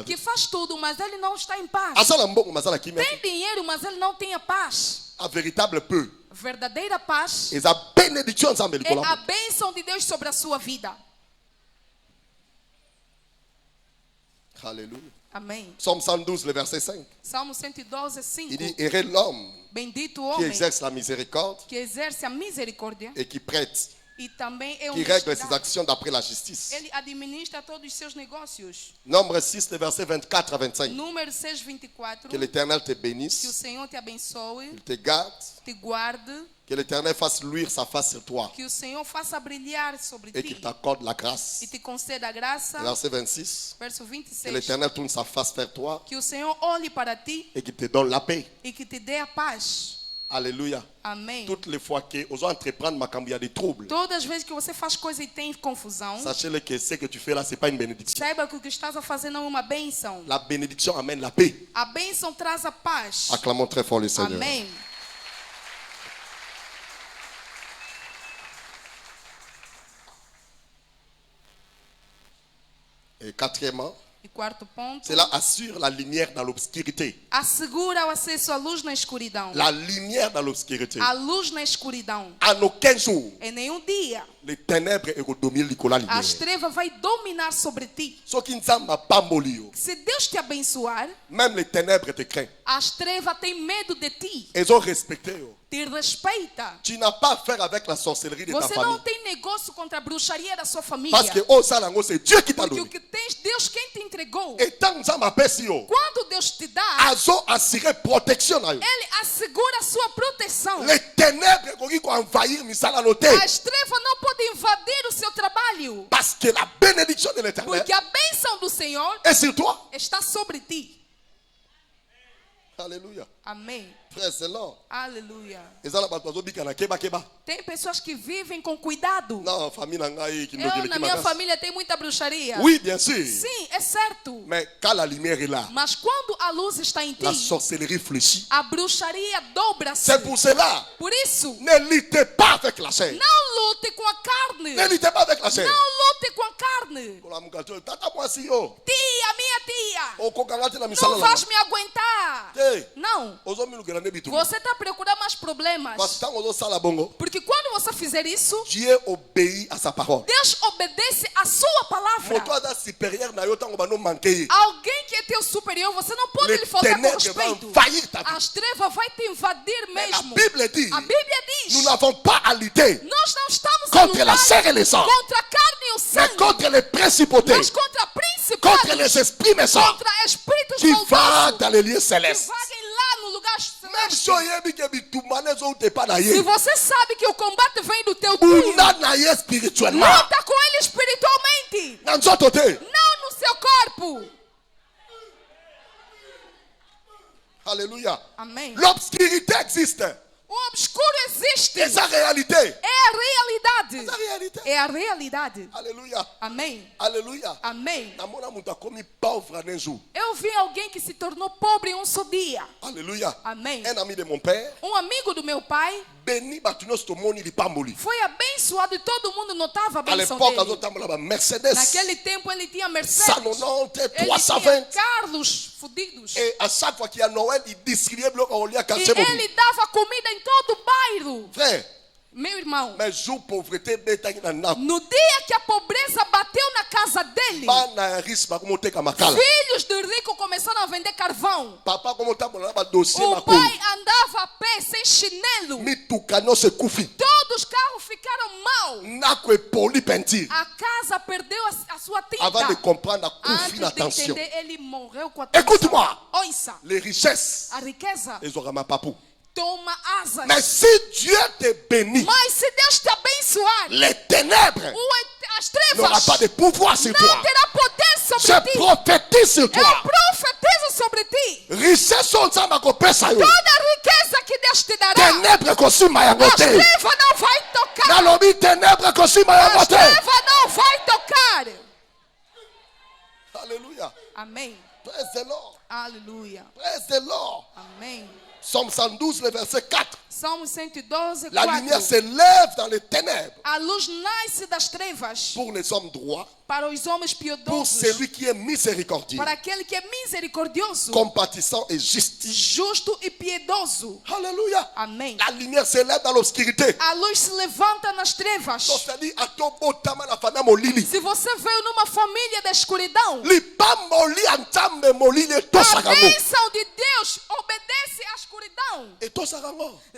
que faz tudo, mas ele não está em paz. Tem dinheiro, mas ele não tem a paz. A véritable peu. Verdadeira paz é a bênção de Deus sobre a sua vida. Alléluia. Amém. Psaume 112, le verset 5. Salmo 112, 5. Il dit, heureux l'homme Bendito qui homem exerce la miséricorde que exerce a misericórdia et qui prête, e também é qui règle ses honestidade. actions d'après la justice. Ele administra todos os seus negócios. Nombre 6, le verset 24 à 25. Número 6, 24. Que l'Éternel te Que o bénisse, Senhor te abençoe, il te garde, te guarde, que l'Éternel fasse luire sa face sur toi que o Senhor faça brilhar sobre et ti qu'il t'accorde la grâce. e te conceda a graça. Verset 26. Verso Que 26. l'Éternel tourne sa face vers toi Que o Senhor olhe para ti et qu'il te donne la paix. e que te dê a paz. Alléluia. Amém. Toutes les fois que vous entreprendre ma cambia des troubles, Todas as vezes que você faz coisa e tem confusão, sachez-le que ce que tu fais là, ce n'est pas une bénédiction. saiba que o que estás a fazer não é uma bênção. La bénédiction amène la paix. A bênção traz a paz. Acclamons très fort le Seigneur. Amém. Et quatrièmement, E quarto ponto, cela assure la lumière dans l'obscurité. assegura o acesso à luz na escuridão. La lumière dans l'obscurité. A luz na escuridão. En aucun jour, Em nenhum dia, les ténèbres et dominer la a lumière. treva vai dominar sobre ti. Ce qui ne m'a pas molli, Se Deus te abençoar, même les ténèbres te craignent. as trevas têm medo de ti. Ils ont respecté. Te respeita. Tu n'as pas affaire avec la sorcellerie de ta Você famille. não tem negócio contra a bruxaria da sua família. Parce que oh, ça, là, c'est Dieu qui t'a Porque o donné. que tens, Deus quem te entregou. Et tant que ça m'a perçu, Quando Deus te dá, Azo assuré protection. Ele assegura a sua proteção. Les ténèbres qui ont envahi misala noté. As trevas não podem invadir o seu trabalho. Parce que la bénédiction de l'Éternel Porque a bênção do Senhor est sur toi. está sobre ti. Alléluia. Amém. Frère, c'est là. Aleluia. Tem Tem pessoas que vivem com cuidado. Non, famille nangai qui Eu, na minha família, tem muita bruxaria. Oui, bien sûr. Sim, é certo. Mais quand la lumière est là, Mas quando a luz está em ti, la sorcellerie fléchit. a bruxaria dobra-se. C'est pour cela, Por isso, ne luttez pas avec la chair. não lute com a carne. Ne luttez pas avec la chair. Não lute com a carne. Tata moi si yo. Tia, minha tia, Okokangati na misala não la. vais me aguentar. Ei, Não. ozomilu gela ne bitu. Você está procurando mais problemas. Parce que ozo sala bongo, Porque quando você fizer isso, Dieu obéit à sa parole. Deus obedece a sua palavra. Moto ada supérieur na yo tango ba no manquer. Alguém que é teu superior, você não pode lhe faltar com ténèbres vont respeito. envahir ta vie. As trevas vai te invadir Mais la mesmo. Bible dit, A Bíblia diz, nous n'avons pas à lutter nós não estamos contre a la lutar chair et le sang, contra a carne e o mais sangue, contre les principautés, mas contra contre principados, les esprits méchants contra espíritos qui vont maldosos dans les lieux que célestes. vaguem lá no lugar Même celeste. si yebi ke bitumane zo te pa na Se ye, você sabe que o combate vem do teu punho, una na ye spirituellement. luta com ele espiritualmente, Na nzoto te. não no seu corpo. Alléluia. Amém. L'obscurité existe. O obscuro existe. Et sa réalité. É a realidade. Sa réalité. É a realidade. Alléluia. Amém. Alléluia. Amém. Namona muta komi pauvre un jour. Eu vi alguém que se tornou pobre em um só dia. Alléluia. Amém. Un ami de mon père, Um amigo do meu pai béni batunos to moni li pamboli. foi abençoado e todo mundo notava a À benção l'époque, dele. azo tambola ba Mercedes. Naquele tempo ele tinha Mercedes. 190, Ele tinha 320. carros fudidos. Et à chaque fois qu'il y a Noël, il distribuait bloc au lieu E quartier mobile. ele dava comida em todo o bairro. Frère, Meu irmão, mais jour pauvreté beta na na. no dia que a pobreza bateu na casa dele, Bana risque ba como te kamakala. filhos do rico começaram a vender carvão. Papa como tambola ba dossier O na pai andava a pé, sem chinelo. Mitukano se kufi. Todos os carros ficaram mal. Nako e poli pentir. A casa perdeu a sua tinta. Avant de comprendre a kufi Antes na de tension. entender, ele morreu com a Écoute-moi. Ouça, Les richesses, a riqueza ils auront ma papou. toma asas. Mais si Dieu te bénit, Mas se Deus te abençoar, les ténèbres as n'auront pas de trevas pouvoir sur toi. não terá poder sobre Je ti. prophétise sur Eu toi. profetizo sobre ti. Richesse sont ça ma copessa yo. Toda a riqueza que Deus te dará, Ténèbres consuma as yangote. trevas não vai tocar. Nalobi ténèbres consuma As yangote. trevas não vai tocar. Alléluia. Amém. Praise the Lord. Aleluia. Praise the Lord. Amém. Psaume 112, le verset 4. Salmo 112, La 4. lumière s'élève dans les ténèbres. A luz nasce das trevas. Pour les hommes droits. Para os homens Pour piedosos. celui qui est miséricordieux. Para aquele que é misericordioso. Compatissant et juste. Justo e piedoso. Alléluia. Amém. La lumière s'élève dans l'obscurité. A luz se levanta nas trevas. Se você veio numa família da escuridão, a bênção de Deus obedece à escuridão.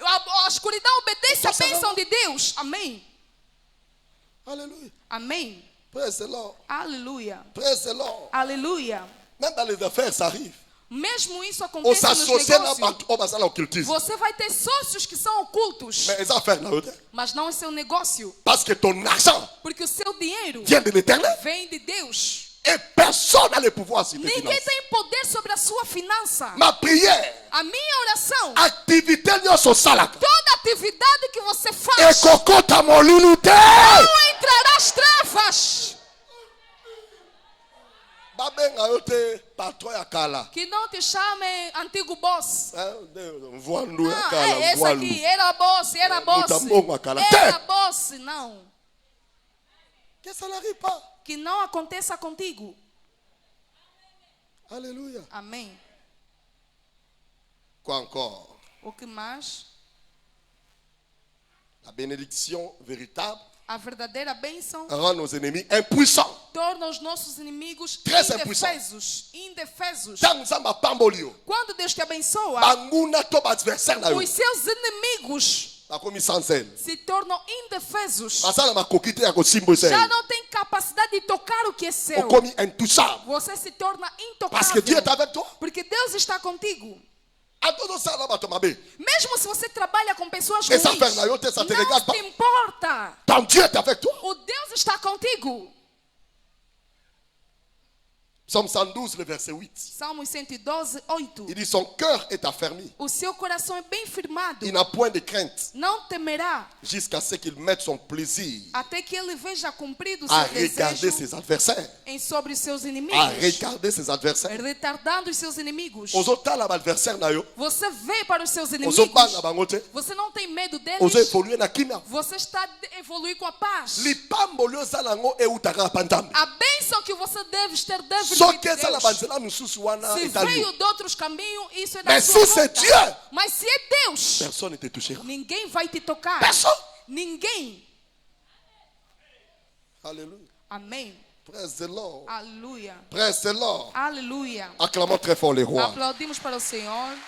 A escuridão obedece à bênção de Deus. Amém. Alléluia. Amém. Praise the Lord. Aleluia. Praise the Lord. Aleluia. Même dans les affaires, ça arrive. Mesmo isso acontece nos negócios. Você vai ter sócios que são ocultos. Mas não é seu negócio. Porque o seu dinheiro vem de Deus. Et personne n'a le pouvoir sur tes Ninguém finances. tem poder sobre a sua finança. Ma prière, A minha oração, activité toda atividade que você faz, et não entrará as trevas. Que não te chamem antigo boss. Esse aqui era boss, era boss. Era boss, não. Que não aconteça contigo. Alléluia. Amém. Quoi encore? O que mais? La bénédiction véritable A verdadeira bênção rend nos ennemis impuissants. torna os nossos inimigos Très indefesos. Quando Deus te abençoa, os seus inimigos se tornam indefesos. Já não tem capacidade de tocar o que é seu. Você se torna intocável. Porque Deus está contigo. Mesmo se você trabalha com pessoas ruins, não te importa. O Deus está contigo. Psaume 112, le verset 8. Salmos 112, 8. Il dit son cœur est affermi. O seu coração é bem firmado. Il n'a point de crainte. Não temerá. Jusqu'à ce qu'il mette son plaisir Até que ele veja cumprido o à seu regarder desejo ses adversaires. em sobre os seus inimigos. À regarder ses adversaires. Retardando os seus inimigos. Você vê para os seus inimigos. Você não tem medo deles. Você está evoluindo com a paz. A bênção que você deve ter deve vir de Deus. Se veio de outros caminhos, isso é da sua boca. Mas se é Deus, ninguém vai te tocar. Ninguém. Alléluia. Amém. Praise the Lord. Aleluia. Praise the Lord. Aleluia. Acclamons très fort les rois. Aplaudimos para o Senhor.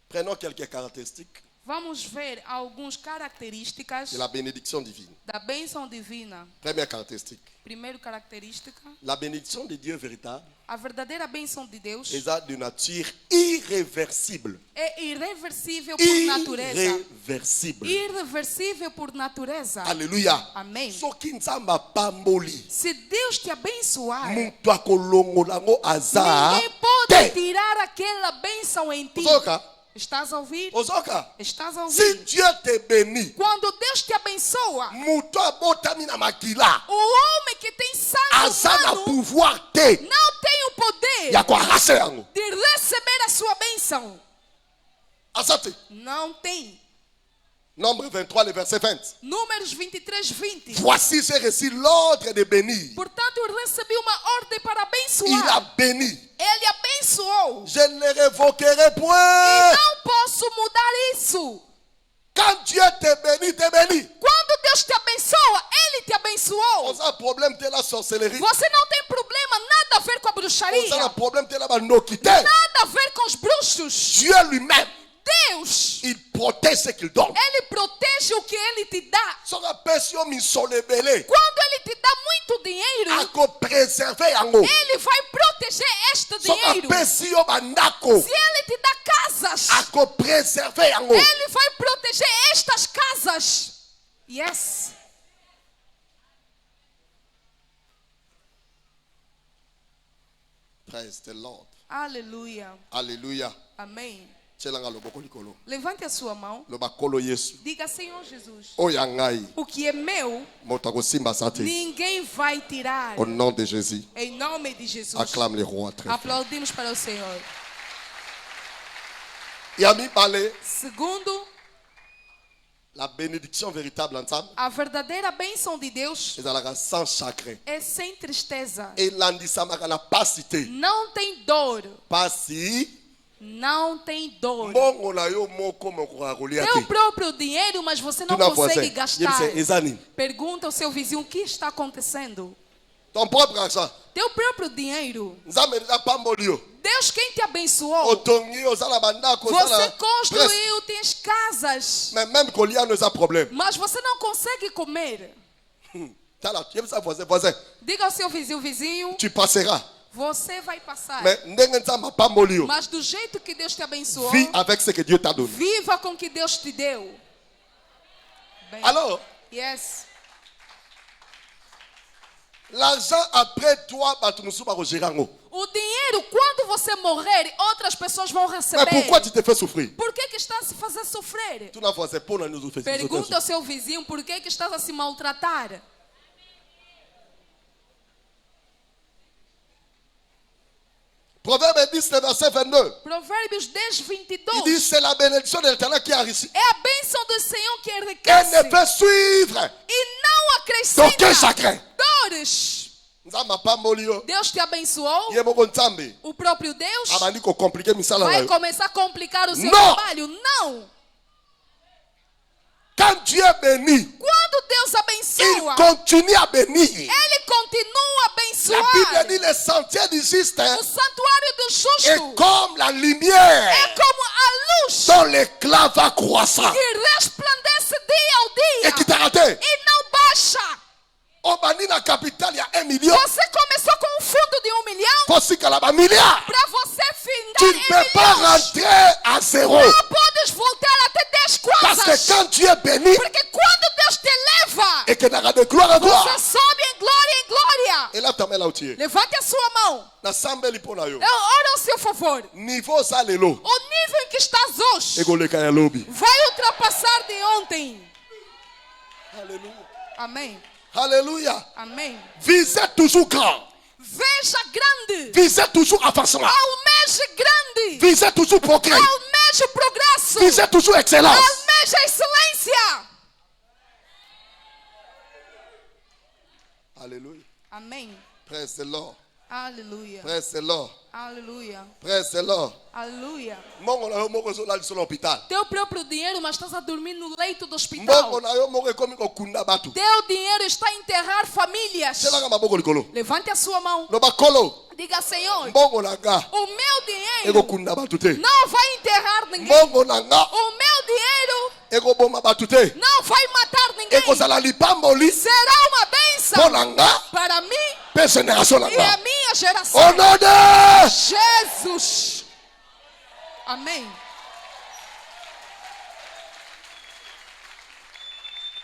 Prenons quelques caractéristiques. Vamos ver algumas características de la bénédiction divine. Da bênção divina. Première caractéristique. Primeira característica. La bénédiction de Dieu véritable. A verdadeira bênção de Deus. É de nature irreversible. É irreversível por natureza. Irreversible. Irreversível por natureza. Aleluia. Amém. Se Deus te abençoar, ninguém pode tirar aquela bênção em ti. Estás a ouvir? Estás a ouvir? Se Dieu te bénit, quando Deus te abençoa, o homem que tem sangue humano não tem o poder de receber a sua bênção. Não tem. Nombre 23, le verset 20. Números 23, 20. Voici, j'ai reçu l'ordre de bénir. Portanto, eu recebi uma ordem para abençoar. Il a béni. Ele abençoou. Je ne le révoquerai point. E não posso mudar isso. Quand Dieu te bénit, te bénit. Quando Deus te abençoa, Ele te abençoou. Você não tem problema, nada a ver com a bruxaria. Nada a ver com os bruxos. Dieu lui-même. Deus, il protège ce qu'il donne. Ele protege o que Ele te dá. Quando Ele te dá muito dinheiro, Ele vai proteger este dinheiro. Se Ele te dá casas, Ele vai proteger estas casas. Yes. Praise the Lord. Aleluia. Aleluia. Amém. Levante a sua mão. Diga, Senhor Jesus, o que é meu, ninguém vai tirar. Au nom de Jésus. Em nome de Jesus. Acclame le roi très fort. Aplaudimos para o Senhor. Segundo, la bénédiction véritable ensemble. A verdadeira bênção de Deus sans chagrin. É sem tristeza. Não tem dor. Pasi. Não tem dor. Teu próprio dinheiro, mas você não consegue gastar. Pergunta ao seu vizinho o que está acontecendo. Ton próprio argent. Teu próprio dinheiro. Deus quem te abençoou. Você construiu, tens casas. Mas você não consegue comer. Diga ao seu vizinho. Tu passeras. Você vai passar. Mas do jeito que Deus te abençoou, vis avec ce que Dieu t'a donné. Viva com o que Deus te deu. Bem, alors, yes. L'argent après toi, o dinheiro, quando você morrer, outras pessoas vão receber. Mais pourquoi tu te fais souffrir? Por que estás a se fazer sofrer? Pergunta ao seu vizinho por que estás a se maltratar. Proverbe 10, verset 22. Provérbios 10, 22. Il dit c'est la bénédiction de l'Éternel qui enrichit. É a bênção do Senhor que enriquece. Elle ne fait suivre. E não acrescenta. Aucun chagrin. Dores. Deus te abençoou. O próprio Deus vai começar a complicar o seu trabalho. Não. Quand Dieu bénit, quando Deus abençoa, il continue à bénir. Ele continua a abençoar. La Bible dit le sentier du juste. O santuário do justo est comme la lumière. É como a luz. Dont l'éclat va croissant. Que resplandece dia ao dia. Et qui t'a raté. E não baixa. Na capital, il y a 1 million. Você começou com um fundo de 1 milhão. Para você findar tu ne peux pas rentrer à zéro. Não podes voltar até 10 quadras. Parce que quand Dieu bénit, porque quando Deus te leva, et que de gloire à gloire, você sobe em glória. Et là, ta main là où tu es. Levante a sua mão. Ora ao seu favor. O nível em que estás hoje vai ultrapassar de ontem. Aleluia. Amém. Alléluia. Amém. Visez toujours grand. Veja grande. Visez toujours avancement. Almeje grande. Visez toujours progrès. Almeje progresso. Visez toujours excellence. Almeje excelência. Alléluia. Amém. Praise the Lord. Aleluia. Praise the Lord. Aleluia. Praise the Lord. Aleluia. Hospital. Teu próprio dinheiro, mas estás a dormir no leito do hospital. Teu dinheiro está a enterrar famílias. Levante a sua mão. Diga, Senhor, o meu dinheiro não vai enterrar ninguém. O meu dinheiro não vai matar ninguém. Será uma bênção para mim e a minha geração. Au nom de Jesus. Amém.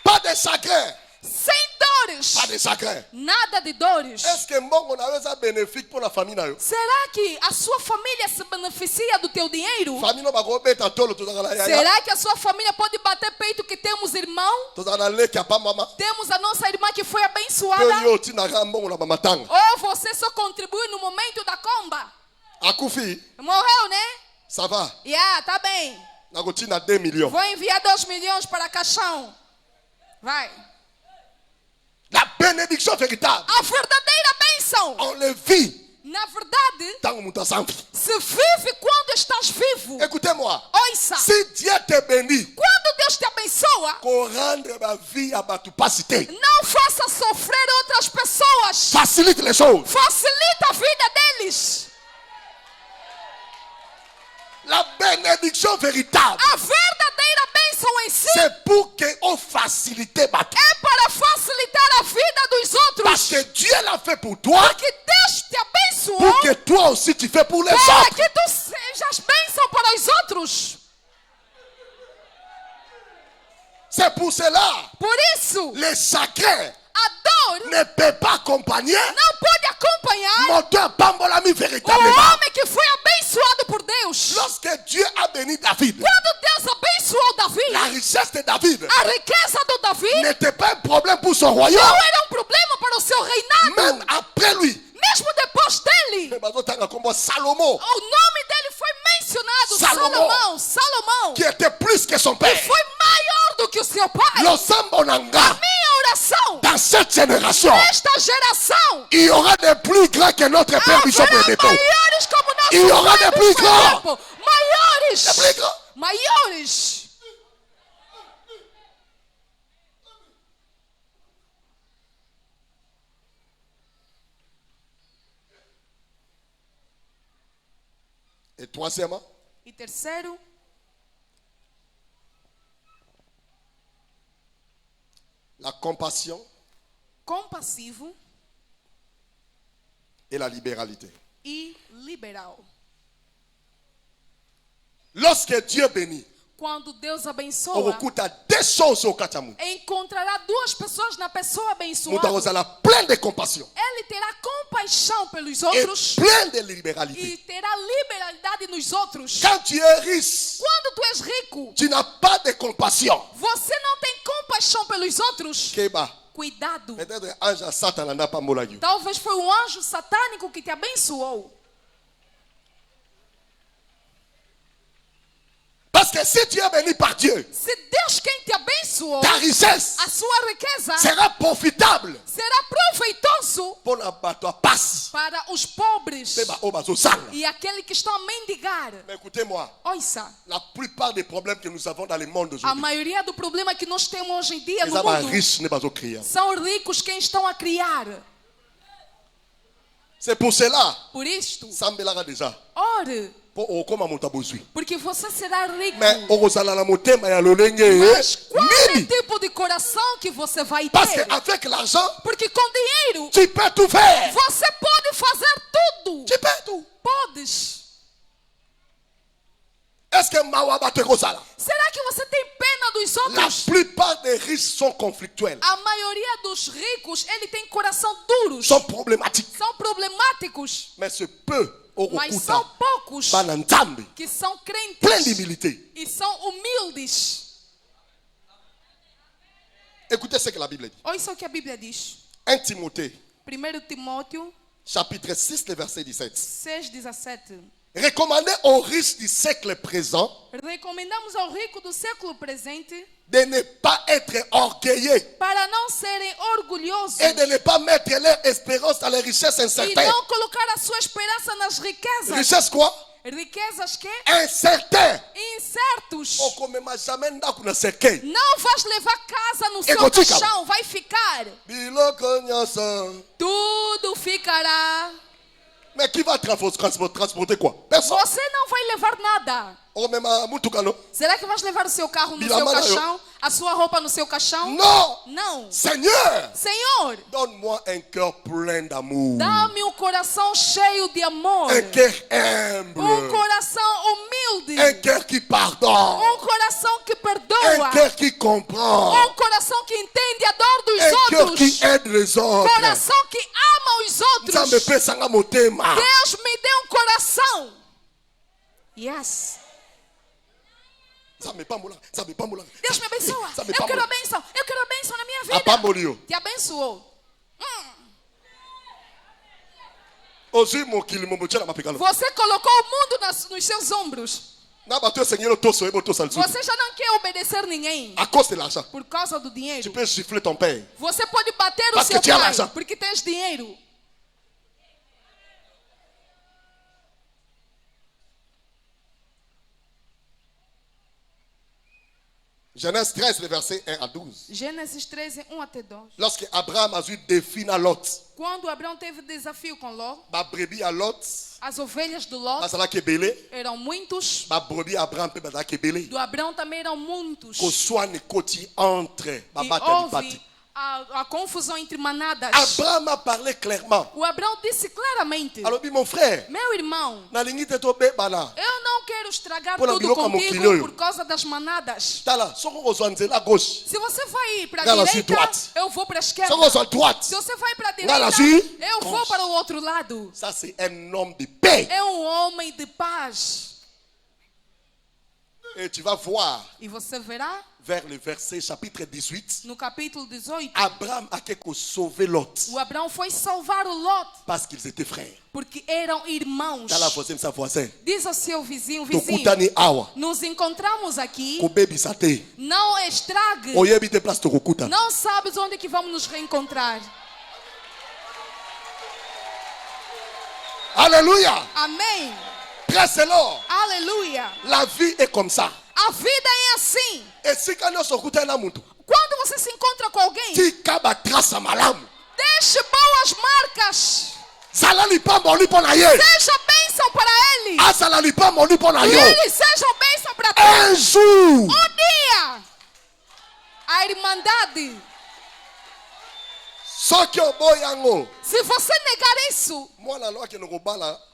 Pas de chagrin. Sem dores. Pas de chagrin. Nada de dores. Est-ce que mbongo na weza bénéfique pour la famille na yo? Será que a sua família se beneficia do teu dinheiro? Famille no bagobeta tolo tozakala ya. Será que a sua família pode bater peito que temos irmão? Tozakala leki apa mama. Temos a nossa irmã que foi abençoada. Yo tinaka mbongo na mamatanga. Ou você só contribui no momento da comba? Akufi. Morreu, né? Ça va? Tá bem. Nagotina 2 millions. Vou enviar 2 milhões para caixão. Vai. La bénédiction véritable. A verdadeira bênção. On le vit. Na verdade, se vive quando estás vivo. Écoutez-moi. Ouça. Si Dieu te bénit, quando Deus te abençoa, não faça sofrer outras pessoas. Facilite les choses. Facilita a vida deles. La bénédiction véritable. A verdadeira bênção em si. C'est pour que on facilite é para facilitar a vida dos outros. Parce que Dieu l'a fait pour toi. Porque Deus te abençoou. Pour que toi aussi tu fais pour les autres. Para que tu sejas bênção para os outros. C'est pour cela. Por isso. Les chagrins. A dor ne peut pas acompanhar. Não pode acompanhar. O homem que foi abençoado. abençoado por Deus. Lorsque Dieu a béni David, Quando Deus abençoou Davi, la richesse de David a riqueza do Davi n'était pas un problème pour son royaume. não era problema para o seu reinado. Même après lui, Mesmo depois dele, Salomon, o nome dele foi mencionado, Salomão, qui était plus que son père. que foi maior do que o seu pai. A minha oração, dans cette génération, nesta geração, il y aura des plus grands que notre père Bishop haverá Rebeto. maiores como nosso Il y aura pai des plus Bispo grands. Rebeto. Maiores, Des plus grands. maiores. Et troisièmement, E terceiro, la compassion compassivo et la libéralité. e liberal. Lorsque Dieu bénit, Quando Deus on abençoa, recoute à deux choses au Katamu. encontrará duas pessoas na pessoa Nous abençoada. avons plein de compassion Ele terá compaixão pelos et outros plein de e libéralité. terá liberalidade nos outros. Quand tu es riche, Quando tu és rico, tu n'as pas de compassion. você não tem compaixão pelos outros. Keba, Cuidado. peut-être ange Satan n'a pas molagio. Talvez foi um anjo satânico que te abençoou. Parce que si tu es béni par Dieu, Se Deus quem te abençoou, ta richesse a sua riqueza sera profitable será proveitoso pour l'abattoir passe. para os pobres e aquele que estão a mendigar. Mais écoutez-moi, Ouça, la plupart des problèmes que nous avons dans le monde a aujourd'hui, maioria do problema que nós temos hoje em dia les no hommes mundo riches ne pas au crier. são ricos quem estão a criar. C'est pour cela, Por isto, Sambelara déjà, ore, pour au comment mon tabouzoui. porque você será rico. Mais au rosala la motema ya lolenge, Mas qual é o nini? tipo de coração que você vai Parce ter? qu'avec l'argent, Porque com dinheiro tu peux tout faire. você pode fazer tudo. Tu peux tout. Podes. Est-ce que Mawaba te rosala? Será que você tem pena dos La outros? plupart des riches sont conflictuels, A maioria dos ricos, ele tem coração duros. sont problématiques. São problemáticos. Mais ce peu au Mas são Rokuta, poucos Bananzambi, que são plein crentes d'humilité. e são humildes. Écoutez ce que la Bible dit. Ouça o que a Bíblia diz. 1 Timothée, 1 Timóteo chapitre 6, le verset 17. 6:17. Recommandez aux riches du siècle présent Recomendamos ao rico do século presente de ne pas être orgueilleux para não serem orgulhosos et de ne pas mettre leur espérance dans les richesses e incertaines. não colocar a sua esperança nas riquezas. Richesse quoi? Riquezas que? Incertain. Incertos. On commet jamais ndaku na cercueil. Não vais levar casa no seu Egotica. caixão, vai ficar. Biloko nyonso. Tudo ficará. Mais qui va transporter quoi? Personne. Você não vai levar nada. On met ma mutuka, non? Será que vais levar o seu carro no Bilamana, seu caixão? A sua roupa no seu caixão? Non. Não. Seigneur, Senhor, donne-moi un cœur plein d'amour. dá-me um coração cheio de amor. Un cœur humble. Um coração humilde. Un cœur qui pardonne. Um coração que Un perdoa. cœur qui comprend. Um coração que entende a dor dos Un cœur outros. qui aide les autres. Coração que ama os Nzambe outros. pesanga motema. Deus me deu um coração. Yes. Nzambe pambola. Nzambe pambola. Deus me abençoa. Nzambe Eu quero pambola. a bênção. Eu quero a bênção na minha Apambolio. vida. Te abençoou. Ozui mokili momochela mapikano. Você colocou o mundo nos seus ombros. Na bateu Seigneur toso ebo toso alzu. Você já não quer obedecer ninguém À cause de l'argent. por causa do Tu dinheiro. peux gifler ton père. Você pode bater o Parce seu que tu as pai l'argent. porque tens dinheiro. Genèse 13, le verset 1 à 12. Gênesis 13, 1 até 2. Lorsque Abraham a eu défi à Lot, Quando Abraão teve desafio com Ló, ba brebis à Lot, as ovelhas de Ló basala kebele, eram muitos, ba brebis Abraham pe basala kebele. do Abraão também eram muitos. Ko soit ne koti entre ba E batali houve bati. a confusão entre manadas. Abraham a parlé clairement. O Abraão disse claramente: Alors, mon frère, meu irmão, eu não quero estragar tudo contigo por causa das manadas. Se você vai ir para a direita, eu vou para a esquerda. Se você vai para a direita, eu vou para o outro lado. É um homem de paz. Et tu vas voir. E você verá. Vers le verset chapitre 18. No capítulo 18. Abraham a quelque sauver Lot. O Abraão foi salvar o Lot. Parce qu'ils étaient frères. Porque eram irmãos. Voisin. Diz ao seu vizinho, nos encontramos aqui. Não estrague. Não sabes onde que vamos nos reencontrar. Alléluia. Amém. Presse-le. Aleluia. La vie est comme ça. A vida é assim. Quando você se encontra com alguém, deixe boas marcas. Seja bênção para ele. E eles sejam bênção para ti. Um jour. Um dia. A irmandade. Se você negar isso,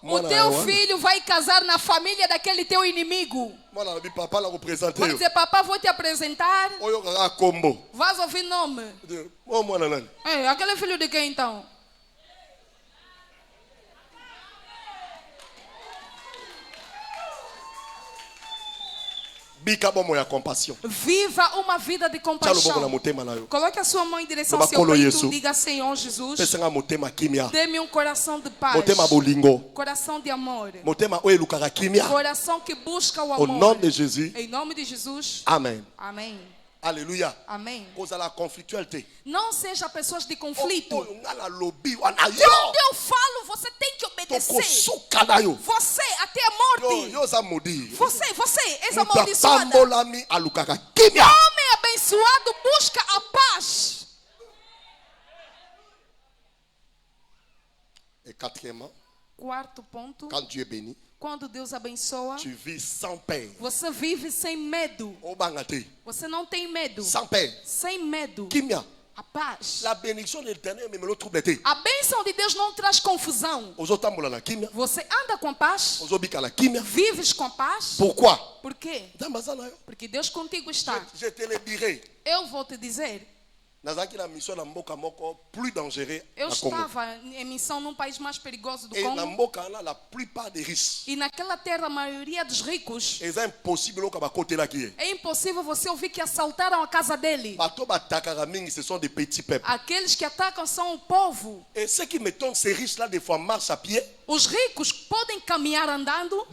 o teu filho vai casar na família daquele teu inimigo. Vai dizer: papá, vou te apresentar. Vais ouvir nome. Aquele filho de quem então? Viva uma vida de compaixão. Coloque a sua mão em direção ao seu peito. Diga: Senhor Jesus, dê-me um coração de paz, coração de amor, coração que busca o amor. Em nome de Jesus. Amém. Amém. Alléluia. Amém. Não seja pessoas de conflito. Onde eu falo, você tem que obedecer. Você até a morte. Você, essa amaldiçoada. Homem abençoado busca a paz. E quatrièmement, quarto ponto. Quand Dieu bénit, quando Deus abençoa, tu vis sans peur. Você vive sem medo. Você não tem medo. Sans peur. Sem medo. A paz. La bénédiction de l'Éternel me le trouble. A bênção de Deus não traz confusão. Você anda com paz. Vives com paz. Pourquoi? Por quê? Porque Deus contigo está. Je te le dirai. Eu vou te dizer. Eu estava em missão num país mais perigoso do Congo. E naquela terra a maioria dos ricos. É impossível você ouvir que assaltaram a casa dele. Aqueles que atacam são o povo. Os ricos podem caminhar andando.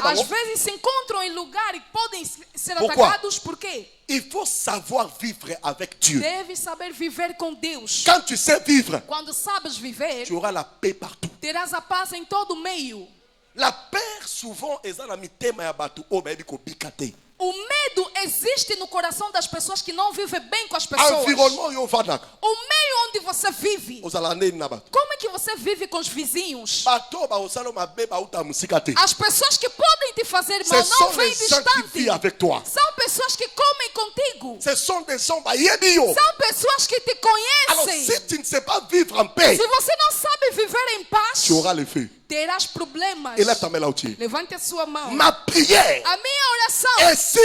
Às vezes se encontram em lugar e podem ser atacados. Por quê? Il faut savoir vivre avec Dieu. Deve saber viver com Deus. Quand tu sais vivre, quando sabes viver, tu auras la paix partout. Terás a paz em todo o meio. La paix souvent est dans la mitema ya batu o baby ko bikate. O medo existe no coração das pessoas que não vivem bem com as pessoas. O meio onde você vive. Como é que você vive com os vizinhos? As pessoas que podem te fazer mal não vêm distante. São pessoas que comem contigo. São pessoas que te conhecem. Se você não sabe viver em paz, terás problemas. Levante a sua mão. A minha oração. Em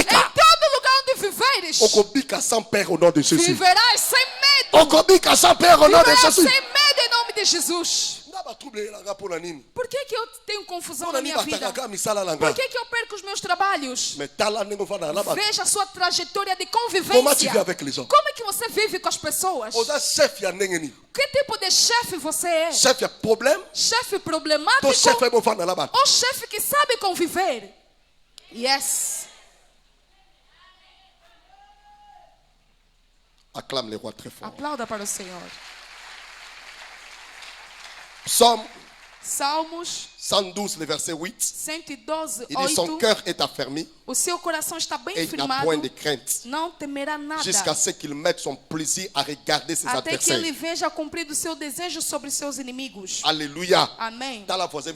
todo lugar onde viveres, viverás sem medo. Viverás sem medo em nome de Jesus. Por que eu tenho confusão na minha vida? Por que eu perco os meus trabalhos? Veja a sua trajetória de convivência. Como é que você vive com as pessoas? Que tipo de chefe você é? Chefe problemático ou chefe que sabe conviver? Yes. Acclame le roi très fort. Aplauda para o Senhor. Salmos 112, le verset 8. 112, il dit: son cœur est affermi. O seu coração está bem et firmado. il n'a point de crainte. Não temerá nada. Jusqu'à ce qu'il mette son plaisir à regarder ses até adversaires. Que ele veja cumprido o seu desejo sobre seus inimigos. Alléluia. Amém. Dans la voisin,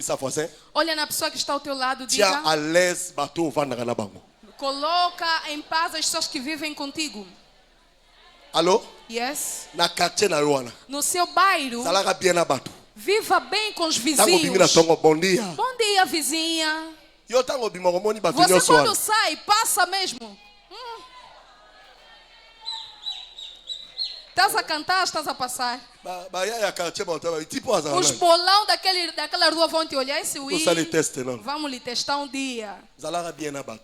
olha na pessoa que está ao teu lado, diga: à l'aise bateau va na bango. Coloca em paz as pessoas que vivem contigo. Allo? Yes. Na quartier na Luana. No seu bairro. Salaga bien na bato. Viva bem com os vizinhos. Bom dia. Bom dia, vizinha. Você quando sai, passa mesmo. Estás a cantar, estás a passar. Os bolão daquela rua vão te olhar. Esse vamos lhe testar um dia.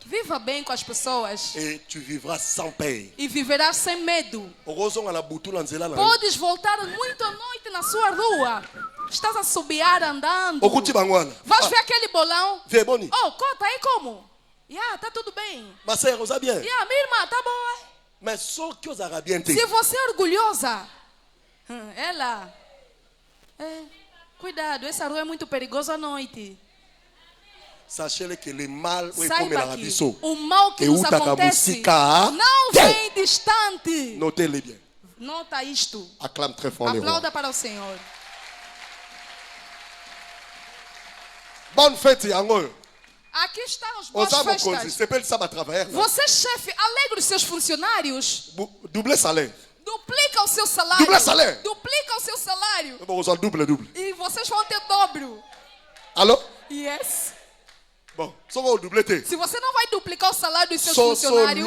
Viva bem com as pessoas. E tu vivras sans peur. E viverás sem medo. Podes voltar muito à noite na sua rua. Estás a subiar andando. Vais ver aquele bolão. Oh, conta aí como? Tá tudo bem. Minha irmã, tá boa. Mas só que os arabianos. Se você é orgulhosa, ela. Cuidado, essa rua é muito perigosa à noite. Saiba que o mal que nos acontece não vem distante. Notez-le bien. Nota isto. Acclame très fort. Aplauda para o Senhor. Bonne fête, Yango. Aqui estão os boas festas. Você, chefe, alegre os seus funcionários. Double salário. Duplica o seu salário. Duplica o seu salário. Double. E vocês vão ter dobro. Alô? Yes. Bom, se você não vai duplicar o salário dos seus funcionários,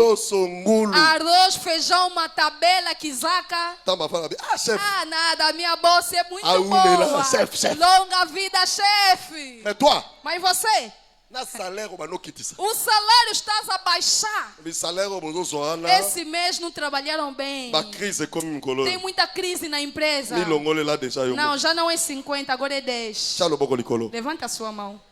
arroz, feijão, uma tabela, quizaca. Chefe. Nada, a minha bolsa é muito boa. Chefe. Longa vida, chefe. Mas você? O salário está a baixar. Esse mês não trabalharam bem. Tem muita crise na empresa. Não, já não é 50, agora é 10. Levanta a sua mão.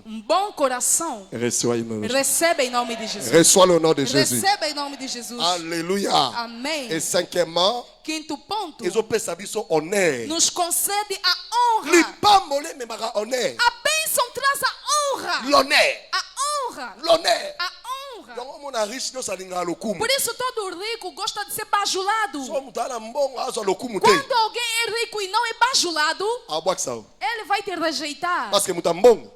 Um bom coração. Recebe em nome de Jesus. Reçois le nom de Jésus. Recebe em nome de Jesus. Alléluia. Amém. Et cinquièmement, quinto ponto. Nos concede a honra. A bênção traz a honra. L'honneur. A honra. L'honneur. A honra. Por isso todo rico gosta de ser bajulado. Quando alguém é rico e não é bajulado, ele vai te rejeitar.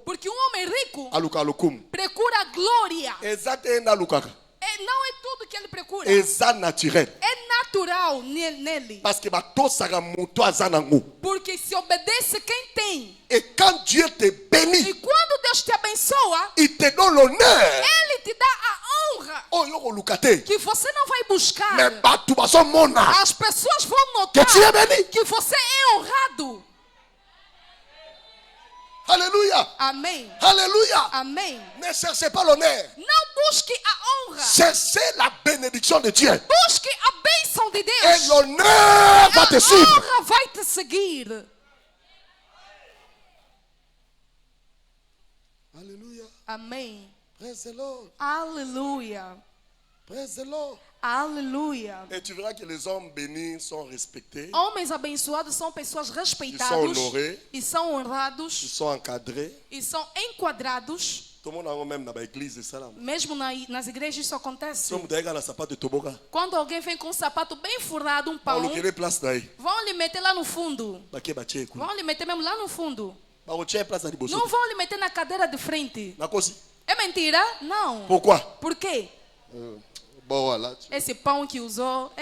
Porque um homem rico procura glória. Não é tudo que ele procura. É natural nele. Porque se obedece quem tem. E quando Dieu te bénit, e quando Deus te abençoa, il te donne l'honneur. Ele te dá a honra. Que você não vai buscar. As pessoas vão notar que você é honrado. Alléluia. Amém. Alléluia. Amém. Ne cherchez pas l'honneur. Não busque a honra. Cherchez la bénédiction de Dieu. Busque a bênção de Deus. Et l'honneur va te suivre. A honra vai te seguir. Alléluia. Amém. Praise the Lord. Aleluia. Praise the Lord. Aleluia. Et tu verras que les hommes bénis sont respectés. Homens abençoados são pessoas respeitadas. Ils sont honorés. E são honrados. Ils sont encadrés. E são enquadrados. Mesmo nas igrejas isso acontece. Quando alguém vem com um sapato bem furado, um pão, vão lhe meter lá no fundo. Vão lhe meter mesmo lá no fundo. Não vão lhe meter na cadeira de frente. É mentira? Não. Por quê? Esse pão que usou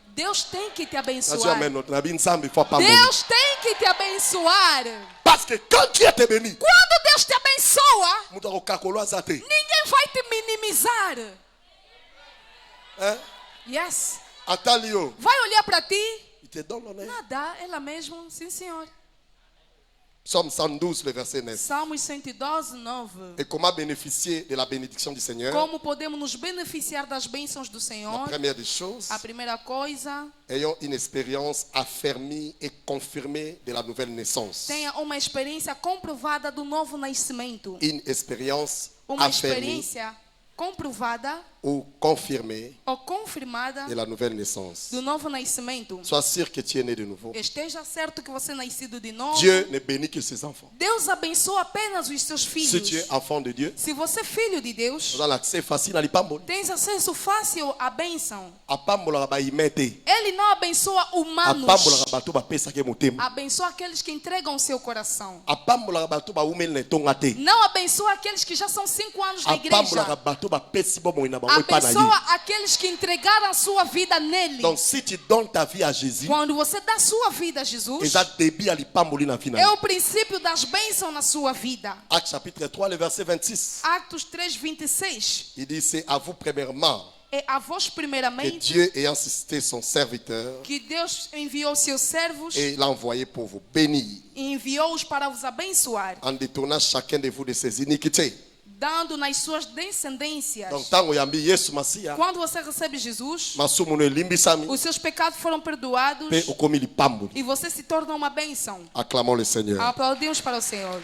Deus tem que te abençoar. Deus tem que te abençoar. Porque quando Deus te bénit, quando Deus te abençoa, ninguém vai te minimizar. Yes. Vai olhar para ti. Nada, ela mesmo, sim senhor. Psalm 112, le verset 9. Salmos 112, 9. Et comment bénéficier de la bénédiction du Seigneur? Como podemos nos beneficiar das bênçãos do Senhor? La première des choses, a primeira coisa, ayons une expérience affermie et confirmée de la nouvelle naissance. Tenha uma experiência comprovada do novo nascimento. Une expérience uma experiência comprovada ou confirmée ou confirmada de la nouvelle naissance. do novo nascimento. Sois sûr que tu es né de nouveau. Esteja certo que você é nascido de novo. Dieu ne bénit que ses enfants. Deus abençoa apenas os seus filhos. Si tu es enfant de Dieu, Se você é filho de Deus, tu as l'accès facile à l'ipamboli. tens acesso fácil à bênção. Apambola ba imete. Ele não abençoa humanos. Apambola ba to ba pesa ke motema. Abençoa aqueles que entregam o seu coração. Apambola ba to ba umel ne tonga te. Não abençoa aqueles que já são 5 anos na igreja. Apambola ba to ba pesi bo moina ba oi pa na Abençoa ye. aqueles que entregaram a sua vida nele. Donc si tu donnes ta vie à Jésus, Quando você dá sua vida a Jesus, eza débit à l'ipamboli na vie na é ye. o princípio das bênçãos na sua vida. Actes chapitre 3, le verset 26. Actos 3:26. Il dit c'est à vous premièrement É a vós que primeiramente Dieu ayant suscité son serviteur que Deus enviou seus servos et l'a envoyé pour vous bénir e enviou-os para vos abençoar, en détournant chacun de vous de ses iniquités. dando nas suas descendências. Donc tango yambi Yesu Masia, Quando você recebe Jesus, masumu no elimbisami os seus pecados foram perdoados pe okomi lipamboli. e você se torna uma bênção. Acclamons le Seigneur. Aplaudimos para o Senhor.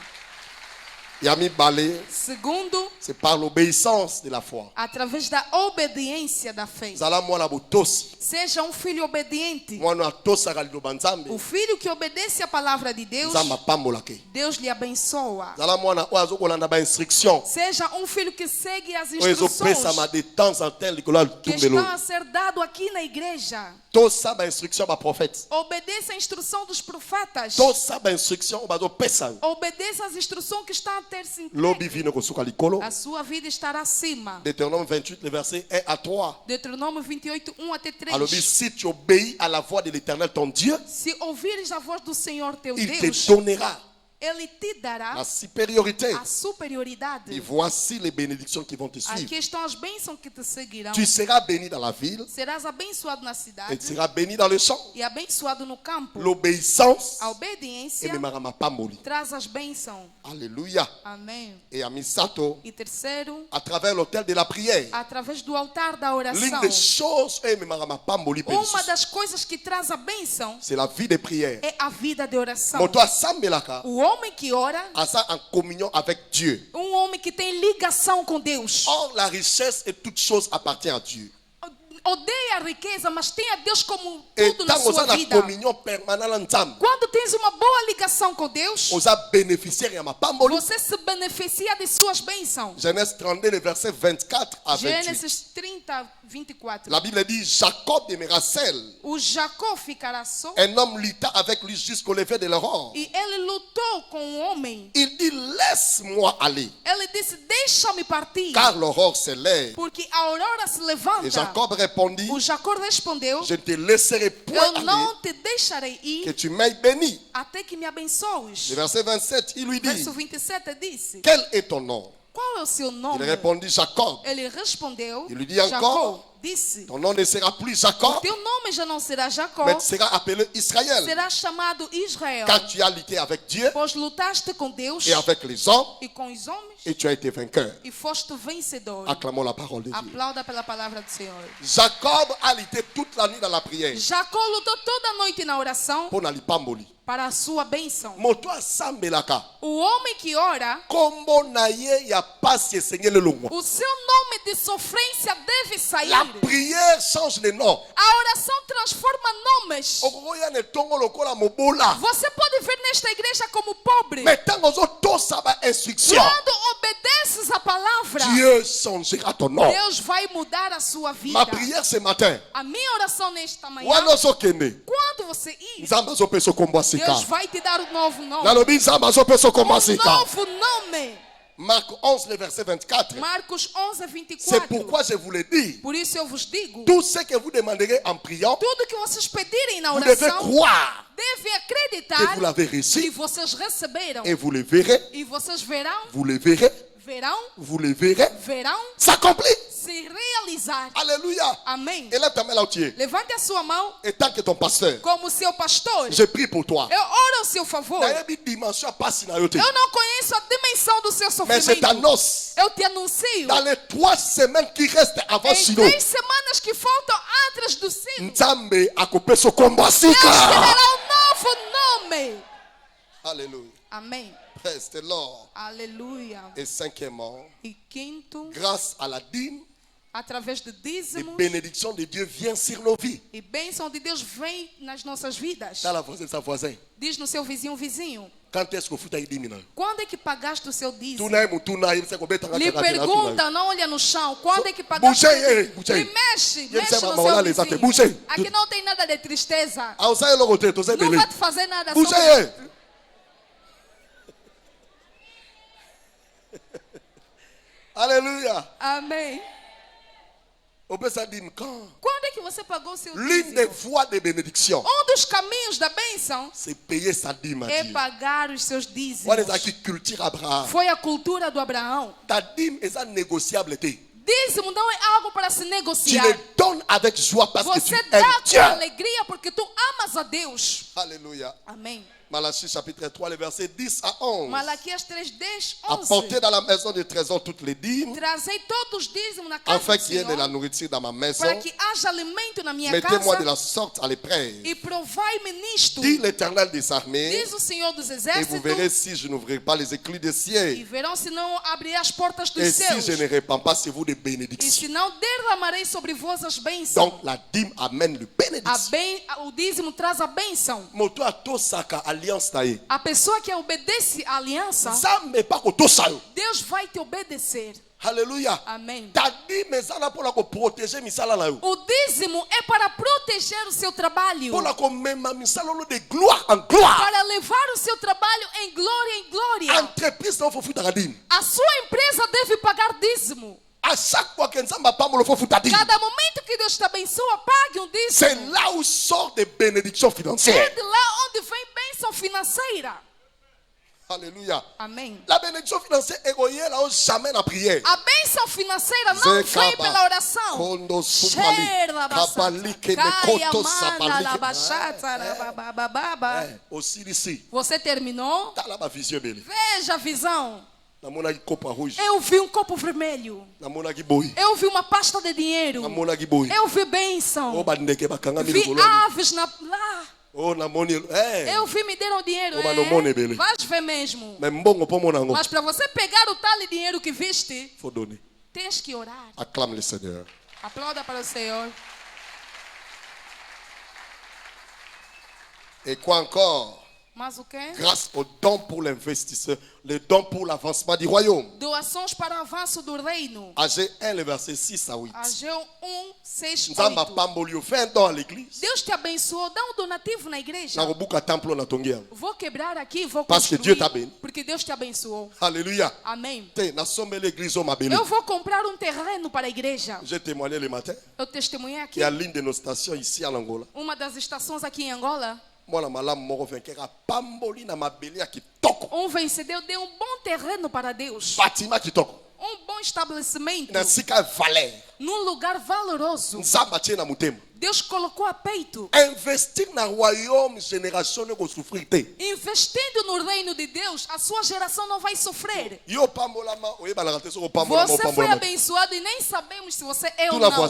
Yami balé, Segundo, c'est par l'obéissance de la foi. através da obediência da fé. Zala mwana botosi, Seja um filho obediente. mwana atosa liloba nzambe, O filho que obedece à palavra de Deus, nzamba pambolake. Deus lhe abençoa. Zala mwana oyo azokolanda ba instruction. Seja um filho que segue as Oyo ezopesa ma instruções de temps en temps likolo ya que tumbelo. estão a ser dado aqui na igreja. Tosa ba instruction ba prophète. Obedeça a instrução dos profetas. Tosa ba instruction oyo bazopesa. Obedeça às instruções que estão a ter se Lobi entregue. vino kosuka likolo. A sua vida estará acima. Deutéronome 28, le verset 1 à 3. Deuteronômio 28, 1 até 3. Alors, si tu obéis à la voix de l'Éternel, ton Dieu, Se ouvires a voz do Senhor teu il te Deus, donnera Ele te dará la supériorité. a superioridade. Et voici les bénédictions qui vont te suivre. Aqui estão as bênçãos que te seguirão. Tu seras béni dans la ville Serás abençoado na et cidade tu seras béni dans le champ. e abençoado no campo. L'obéissance A et obediência me marama pamboli. traz as bênçãos. Alléluia. Amém. Et à Misato, E terceiro, à travers l'autel de la prière, através do altar da l'une oração. des choses et me marama pamboli Uma das coisas que traz a bênção c'est la vie de prière. é a vida de oração. Moto asambelaka, O homem que ora, asa en communion avec Dieu. homem que tem ligação com Deus. Or, la richesse et toute chose appartient à Dieu. Odeia a riqueza, mas tem a Deus como Et tudo na tant sua la vida. communion permanente ensemble, Quando tens uma boa ligação com Deus, osa bénéficiaire ya mapamboli. você se beneficia de suas bênçãos. Genèse 32, le verset 24 à 28. Gênesis 30, 24. La Bible dit Jacob demeura seul. O Jacó ficará só Un homme lutta avec lui jusqu'au lever de l'aurore. e ele lutou com o homem. Il dit laisse-moi aller, Ele disse: deixa-me partir, car l'aurore se lève. porque a aurora se Et levanta. Jacob répondit O Jacó respondeu: je ne te laisserai point eu aller, não te deixarei que ir tu m'aies béni. até que me abençoes. Le verset 27, il lui dit Verso 27 disse: quel est ton nom? qual é o seu nome? Il répondit Jacob. Ele respondeu: Il lui dit encore, Jacó. Disse: Ton nom ne sera plus Jacob, teu nome já não será Jacó, mais sera appelé Israël. será chamado Israel, Car tu as lutté avec Dieu pois lutaste com Deus et avec les hommes e com os homens et tu as été vainqueur. e foste vencedor. Acclamons la parole de Dieu. Aplauda pela palavra do Senhor. Jacob a lutté toute la nuit dans la prière. Jacó lutou toda a noite na oração Pour n'aller pas mourir. para a sua bênção. Moto asambelaka. O homem que ora, Kombo na ye ya pasi Seigneur le longo. o seu nome de sofrência deve sair. La prière change les noms. A oração transforma nomes. Okoya ne tongo lokola mobola. Você pode ver nesta igreja como pobre. Mais tant ozo to saba instruction. Quando obedeces a palavra, Dieu changera ton nom. Deus vai mudar a sua vida. Ma prière ce matin. A minha oração nesta manhã, Wana zo kene. quando você ir, Nzamba zo peso kombo asika. Deus vai te dar um novo nome. Nalobi nzamba zo peso kombo Um asika. novo nome. Marc 11 le verset 24. Marcos 11, C'est 24. pourquoi je vous le dis. Por isso eu vos digo, Tout ce que vous demanderez en priant, tudo que vocês pedirem na vous devez oração, croire devem que acreditar vous l'avez que reçu vocês receberam. et vous le verrez, E vocês verão, vous le verrez, verão, vous le verrez verão s'accomplir. se realizar. Alléluia. Amém. Et là, ta main là où tu es. Levante a sua mão Et tant que ton pasteur, como seu pastor. je prie pour toi. Eu oro ao seu favor. Nayebi dimension passe na yo te. Eu não conheço a dimensão do seu Mais je sofrimento. t'annonce, Eu te anuncio. dans les 3 semaines qui restent avant Em Sino, 3 semanas que faltam antes do sino, Nzambe akopeso kombo Deus te asika. dará um novo nome. Alléluia. Amém. Praise the Lord. Aleluia. Et cinquièmement, E quinto, grâce à la dîme, através de dízimos, les bénédictions de Dieu viennent sur nos vies. E bênção de Deus vem nas nossas vidas. Dans la voisine, sa voisin. Diz no seu vizinho. Quand est-ce que vous avez dit? Quando é que pagaste o seu dízimo? Lhe Lhe pergunta, não olha no chão. Quando é que pagaste? E mexe no seu vizinho. Aqui não tem nada de tristeza. Não vai te fazer nada. Aleluia. Amém. Quando é que você pagou o seu dízimo? L'une des voies de bénédiction, dos caminhos da bênção, c'est payer sa dîme. É pagar os seus dízimos. Foi a cultura do Abraão. Ta dîme est négociable. Dízimo não é algo para se negociar. Tu le donnes avec joie parce que tu Você dá aimes com Dieu. alegria porque tu amas a Deus. Alléluia. Amém. Malachie chapitre 3, les versets 10 à 11. Malaquias 3, 10, 11. Apportez dans la maison de trésor toutes les dîmes, Trazei todos os dízimos na casa afin do qu'il y ait de la Senhor, nourriture dans ma maison. para que haja alimento na minha Mettez-moi de casa. la sorte à l'épreuve, E provai-me nisto, dit l'Éternel des armées, diz o Senhor dos et vous exércitos, verrez si je n'ouvrirai pas les éclus des e cieux, verão se não abrirei as portas dos et si céus, je ne répands pas sur vous des e bénédictions. se não derramarei sobre vós as bênçãos. Donc la dîme amène le bénédiction. O dízimo traz a bênção. Moto atosaka alliance tae. A pessoa que obedece à aliança, Nzambe pa kotosayo. Deus vai te obedecer. Alléluia. Amém. Ta dîme ezala pour la protéger misala na yo. O dízimo é para proteger o seu trabalho, Pour la komema misala lo de gloire en gloire. para levar o seu trabalho em glória. Entreprise na faut futa dîme. A sua empresa deve pagar dízimo. À chaque fois que Nzambe apambo faut futa dîme. Cada momento que Deus te abençoa, pague um dízimo. C'est là où sort des bénédictions É financières. de lá onde vem bênção financeira. Alléluia. Amém. La bénédiction financière égoïe là jamais la prière. A bênção financeira não vem pela oração. Kondo Cheira supali. Kabalike me koto sapali. Aussi ici. Você terminou? Tá lá ma vision belle. Veja a visão. Namona ki copa rouge. Eu vi um copo vermelho. Namona ki boy. Eu vi uma pasta de dinheiro. Namona ki boy. Eu vi bênção. O bandeke bakanga Vi milolo. aves lá. Oh namoni. Eu vi, me deram dinheiro. O manomone bele. Vais ver mesmo. Mais mbongo po monango. Mas para você pegar o tal dinheiro que viste, Faut donner. tens que orar. Acclame le Seigneur. Aplauda para o Senhor. Et quoi encore? Mas o quê? Grâce au don pour l'investisseur, le don pour l'avancement du royaume. Doações para o avanço do reino. Agé 1, le verset 6 à 8. Ageu 1, 6, Nzamba 8. pambolio, fais un don à l'église. Deus te abençoou, dá um donativo na igreja. Na robuka temple na tongia. Vou quebrar aqui, vou Parce que construir. Dieu t'a béni. Porque Deus te abençoou. Alléluia. Amém. Te, na somme l'église au mabele. Eu vou comprar um terreno para a igreja. J'ai témoigné le matin. Eu testemunhei aqui. Il y a l'une de nos stations ici en Angola. Uma das estações aqui em Angola. Mwana malamu moko vainqueur pamboli na mabele ya kitoko. Um vencedor deu um bom terreno para Deus. Bâtiment kitoko. Um bom estabelecimento. Na sika valeur. Num lugar valoroso. Nzamba tie na mutema. Deus colocou a peito. Investir na royaume génération ne ko souffrir te. Investindo no reino de Deus, a sua geração não vai sofrer. Yo pambola ma oyeba la so pambola Você foi abençoado e nem sabemos se você é ou não.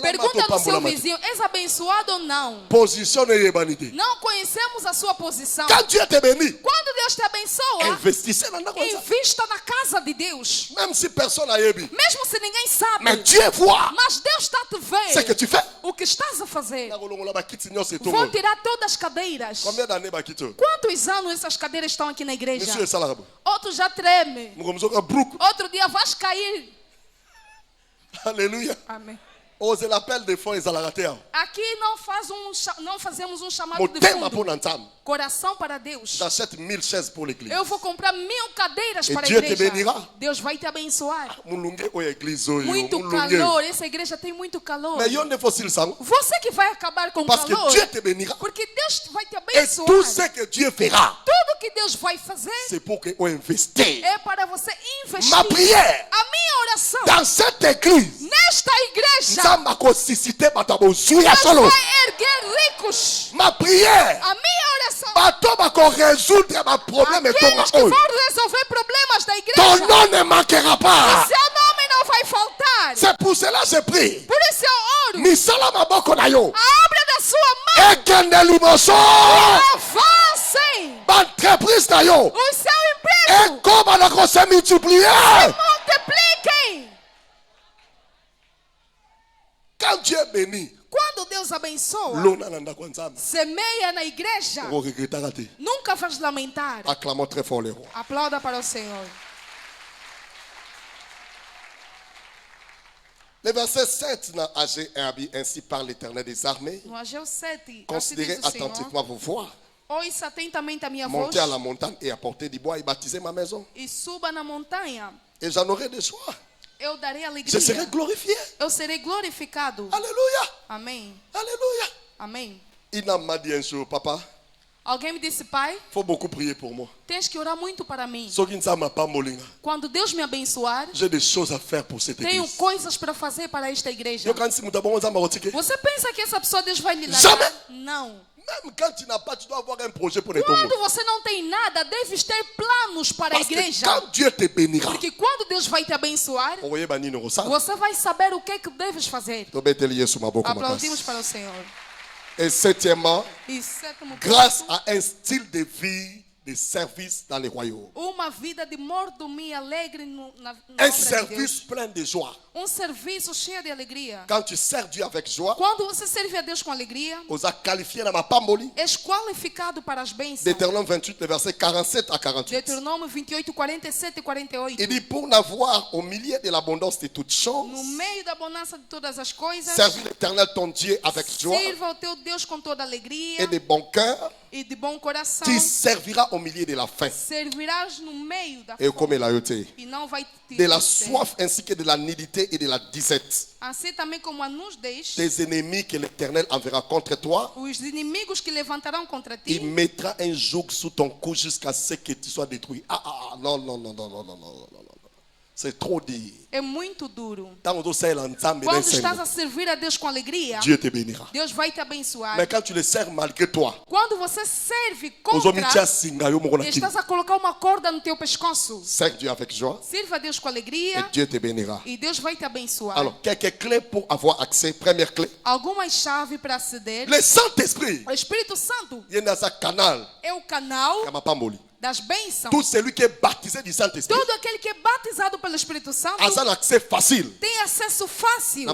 Pergunta no seu vizinho, és abençoado ou não? Position ne yebanite. Não conhecemos a sua posição. Quand Dieu te bénit, quando Deus te abençoa, investisse na invista na casa de Deus. Même si personne n'a yebi. Mesmo se ninguém sabe. Mais Dieu voit. Mas Deus está a te ver. C'est que tu fais. O que estás a fazer? Vou Vou tirar todas as cadeiras. Combien d'années bakito? Quantos anos essas cadeiras estão aqui na igreja? Monsieur Salarabo. Outro já treme. Outro dia vais cair. Alléluia. Amém. Ose l'appel de fonds ezalaka. Aqui não fazemos um chamado de fundo. Coração para Deus. J'achète 1000 chaises pour l'église. Eu vou comprar 1000 cadeiras para a Dieu igreja. te bénira. Deus vai te abençoar. Muito calor, essa igreja tem muito calor. Mais yon ne fossile sango. Você que vai acabar com o calor. Parce que Dieu te bénira. Porque Deus vai te abençoar. Et tout ce que Dieu fera. Tudo que Deus vai fazer. C'est pour que on investir. É para você investir. Ma prière. A minha oração. Dans cette église. Nesta igreja. Nzamba ko susciter batabozuya Deus solo. vai erguer ricos. Ma prière. A minha oração. Batoba ko résoudre ma problème et ton Aqueles que vão resolver problemas da igreja. Ton nom ne manquera pas. Seu nome não vai faltar. C'est pour cela que je prie. Por isso eu oro. Misala maboko na yo. A obra da sua mão. Ekende limoso. Avancem. Entreprise na yo. O seu emprego. Et comme on a se multiplier. Se multipliquem. Dieu bénit, quando Deus abençoa, semeia na igreja, nunca faz lamentar. Acclamons très fort les rois. Aplauda para o Senhor. Le verset 7 dans Agé 1 ainsi par l'Éternel des armées. No Ageu 7, Considérez attentivement vos voix. Ouça atentamente a minha Montez voz. à la montagne et apportez du bois et baptisez ma maison. E suba na montanha. Et j'en aurai de joie. Eu darei alegria. Je serai glorifié. Eu serei glorificado. Alléluia. Amém. Alléluia. Amém. Il m'a dit un jour, papa, Alguém me disse, pai, faut beaucoup prier pour moi. tens que orar muito para mim. Quando Deus me abençoar, j'ai des choses à faire pour cette tenho église. coisas para fazer para esta igreja. Você pensa que essa pessoa Deus vai lhe dar? Jamais. Não. Même quand tu n'as pas, tu dois avoir un projet pour les Quando Tongos. você não tem nada, deves ter planos para a Parce que igreja. quand Dieu te bénira, Porque quando Deus vai te abençoar, você vai saber o que é que deves fazer. Aplaudimos para o Senhor. Et septièmement, E sétimo grâce ponto, à un style de vie de service dans les royaumes. uma vida de mordomia alegre na Un obra de service Deus. plein de joie. Serviço cheio de alegria. Quand tu sers Dieu avec joie, Quando você serve a Deus com alegria, vous avez qualifié dans ma pamboli. és qualificado para as bênçãos. Deutéronome 28, le verset 47 à 48. Deuteronômio 28, 47 e 48. Il dit, pour n'avoir au milieu de l'abondance de toutes choses, No meio da bonança de todas as coisas, servir l'Éternel ton Dieu avec joie sirva o teu Deus com toda alegria et de bon cœur, e de bom coração. tu serviras au milieu de la faim. Servirás no meio da Et comme fome il a été, e não vai te de la ter. soif ainsi que de la nudité et de la disette. Assim também como a nudez, Tes ennemis que l'Éternel enverra contre toi, os inimigos que levantarão contra il ti, mettra un joug sous ton cou jusqu'à ce que tu sois détruit. Non. C'est trop dit. é muito duro. Quando Quando estás a servir a Deus com alegria, Dieu te bénira. Deus vai te abençoar. Mais quand tu le sers malgré toi, Quando você serve estás contra, estás a colocar uma corda no teu pescoço. Sers Dieu avec joie Sirva a Deus com et alegria Dieu te bénira. e Deus vai te abençoar. Alors, quelques clés pour avoir accès. Première clé, Algumas chaves para aceder. le Saint-Esprit. O Espírito Santo Il y a un canal. é o canal das bênçãos. Tout celui qui est baptisé du Saint-Esprit Todo aquele que é batizado pelo Espírito Santo a un accès facile. tem acesso fácil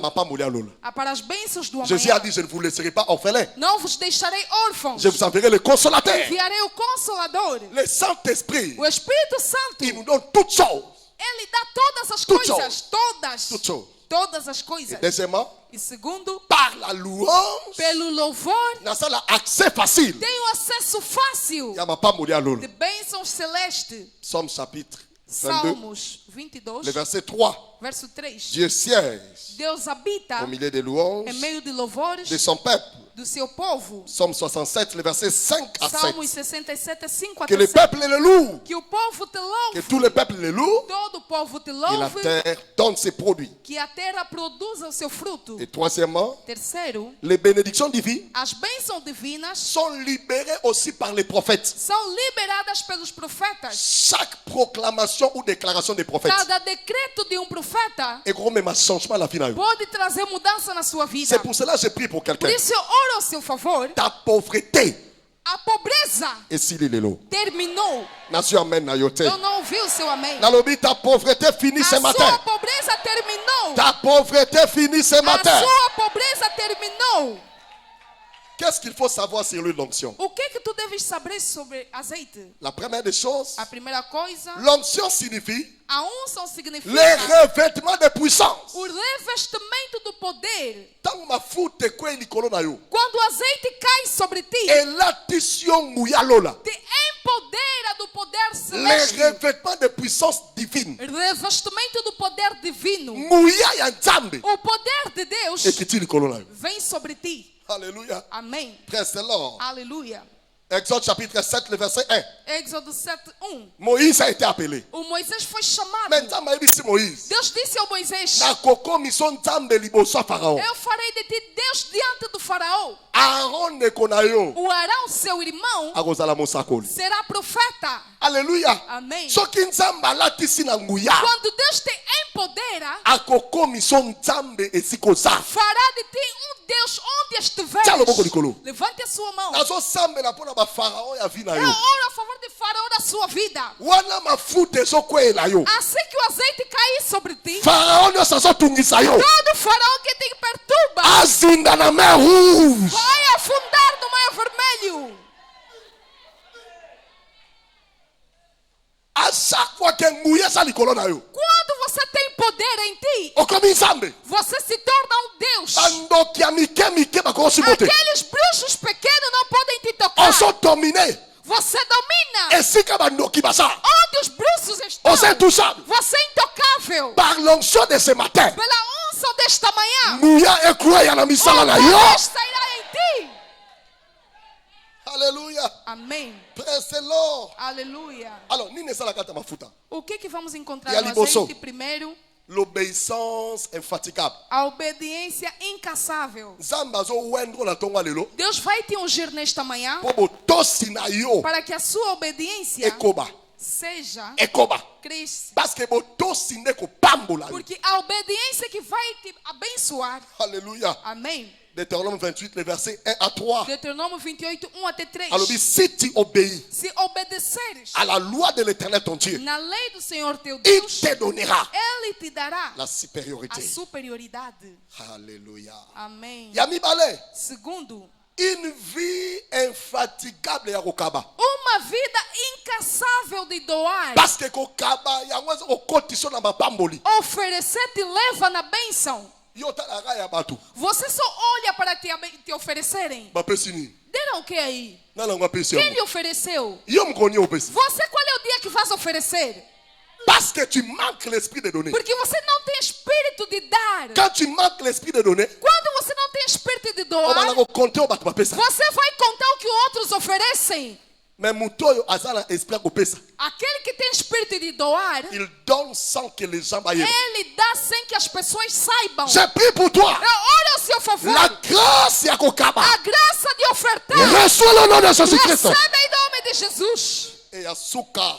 para as bênçãos do Jésus a amanhã. dit, je ne vous laisserai pas orphelins. Não vos deixarei órfãos. Je vous enverrai le consolateur. Enviarei o Consolador. Le Saint-Esprit, O Espírito Santo, il nous donne toutes choses. ele dá todas as Tudo. coisas. Todas. Toutes choses. Todas as Et coisas. deuxièmement, E segundo, par la louange, pelo louvor, dans ça, l'accès facile. tem o acesso fácil Il y a ma pas mourir à l'eau. de bênçãos celestes. Psaume chapitre 22, Salmos le 22, verset 3. verso 3. Dieu siège Deus habita au milieu des louanges em meio de louvores de son peuple. do seu povo. Psaume 67, le verset 5 à 7. Salmos 67, 5 a Que le 7. peuple le loue. Que o povo te Que louve. tout le peuple le loue. Todo o povo te Et la louve. terre donne ses produits. Que a terra produza o seu fruto. Et troisièmement, Terceiro, les bénédictions divines as bênçãos divinas sont libérées aussi par les prophètes. são liberadas pelos profetas. Chaque proclamation ou déclaration des prophètes. Cada decreto de profeta Et gros, même un changement à la fin. pode trazer mudança na sua vida. C'est pour cela que j'ai prié pour Por quelqu'un. isso eu oro ao seu favor. Ta pauvreté. A pobreza Et s'il est là. terminou. Nation amen na yote. Eu não ouvi o seu amém. Nalobi, ta pauvreté finit ce A matin. sua pobreza terminou. Ta pauvreté finit ce A matin. sua pobreza terminou. Qu'est-ce qu'il faut savoir sur l'onction? O que tu deves saber sobre azeite? La première des choses, A primeira coisa, l'onction signifie a unção significa les revêtements de puissance. o revestimento do poder. Tant ma foute quoi Nicolo na yo. Quando o azeite cai sobre ti, Et la tission mouya-lola. te empodera do poder Les celeste. revêtements de puissance divine. Revestimento do poder divino. Mouya ya nzambe. O poder de Deus Et qui tire Nicolo na yo. vem sobre ti. Alléluia. Amém. Presse l'or. Aleluia. Exode chapitre 7, le verset 1. Êxodo 7:1. Moïse a été appelé. O Moisés foi chamado. Mais nzambe a dit Moïse. Deus disse ao Moisés: Na koko mission nzambe liboso a Pharaon. eu farei de ti Deus diante do faraó. Aaron ne konayo. O Arão, seu irmão, Akozala mosakoli. será profeta. Alléluia. Amém. Soki nzambe alatisi na nguya. Quando Deus te empodera, Akoko mission nzambe esikoza. fará de ti Deus onde estiveres. Levante a sua mão. Eu oro a favor de Faraó da sua vida. Assim que o azeite cair sobre ti, todo Faraó que te perturba vai afundar no mar vermelho. Quando você tem poder em ti, você se torna um Deus. Aqueles bruxos pequenos não podem te tocar. Você domina. Onde os bruxos estão, você é intocável. Pela unção desta manhã, o poder sairá em ti. Alléluia. Amém. Presse-le. Aleluia. Alors, o que vamos encontrar no azeite primeiro? L'obéissance infatigable. A obediência incansável. Deus vai te ungir nesta manhã para que a sua obediência seja cresça. Porque a obediência que vai te abençoar. Aleluia. Amém. Deutéronome 28, les versets 1 à 3. Deutéronome 28, 1 até 3. Alors, si tu obéis se obedeceres à la loi de l'Éternel ton Dieu, na lei do Senhor teu il Deus, te donnera Ele te dará la supériorité. a superioridade. Alléluia. Amém. Segundo, une vie infatigable ya kokaba. Uma vida incansável de doar. Parce que kokaba ya ngwaza okotiso na mapamboli. Oferecer te leva na bênção. Você só olha para te oferecerem. Deram o que aí? Quem lhe ofereceu? Você, qual é o dia que vais oferecer? Parce que tu manques l'esprit de donner. Porque você não tem espírito de dar. Quand tu manques l'esprit de donner, quando você não tem espírito de doar, você vai contar o que outros oferecem. Aquele que tem espírito de doar, il donne sans que les gens voient. Ele dá sem que as pessoas saibam. J'ai pris pour toi. Eu oro ao seu favor. La grâce a graça de ofertar. Reçois le nom de Jésus-Christ. Recebe em nome de Jesus.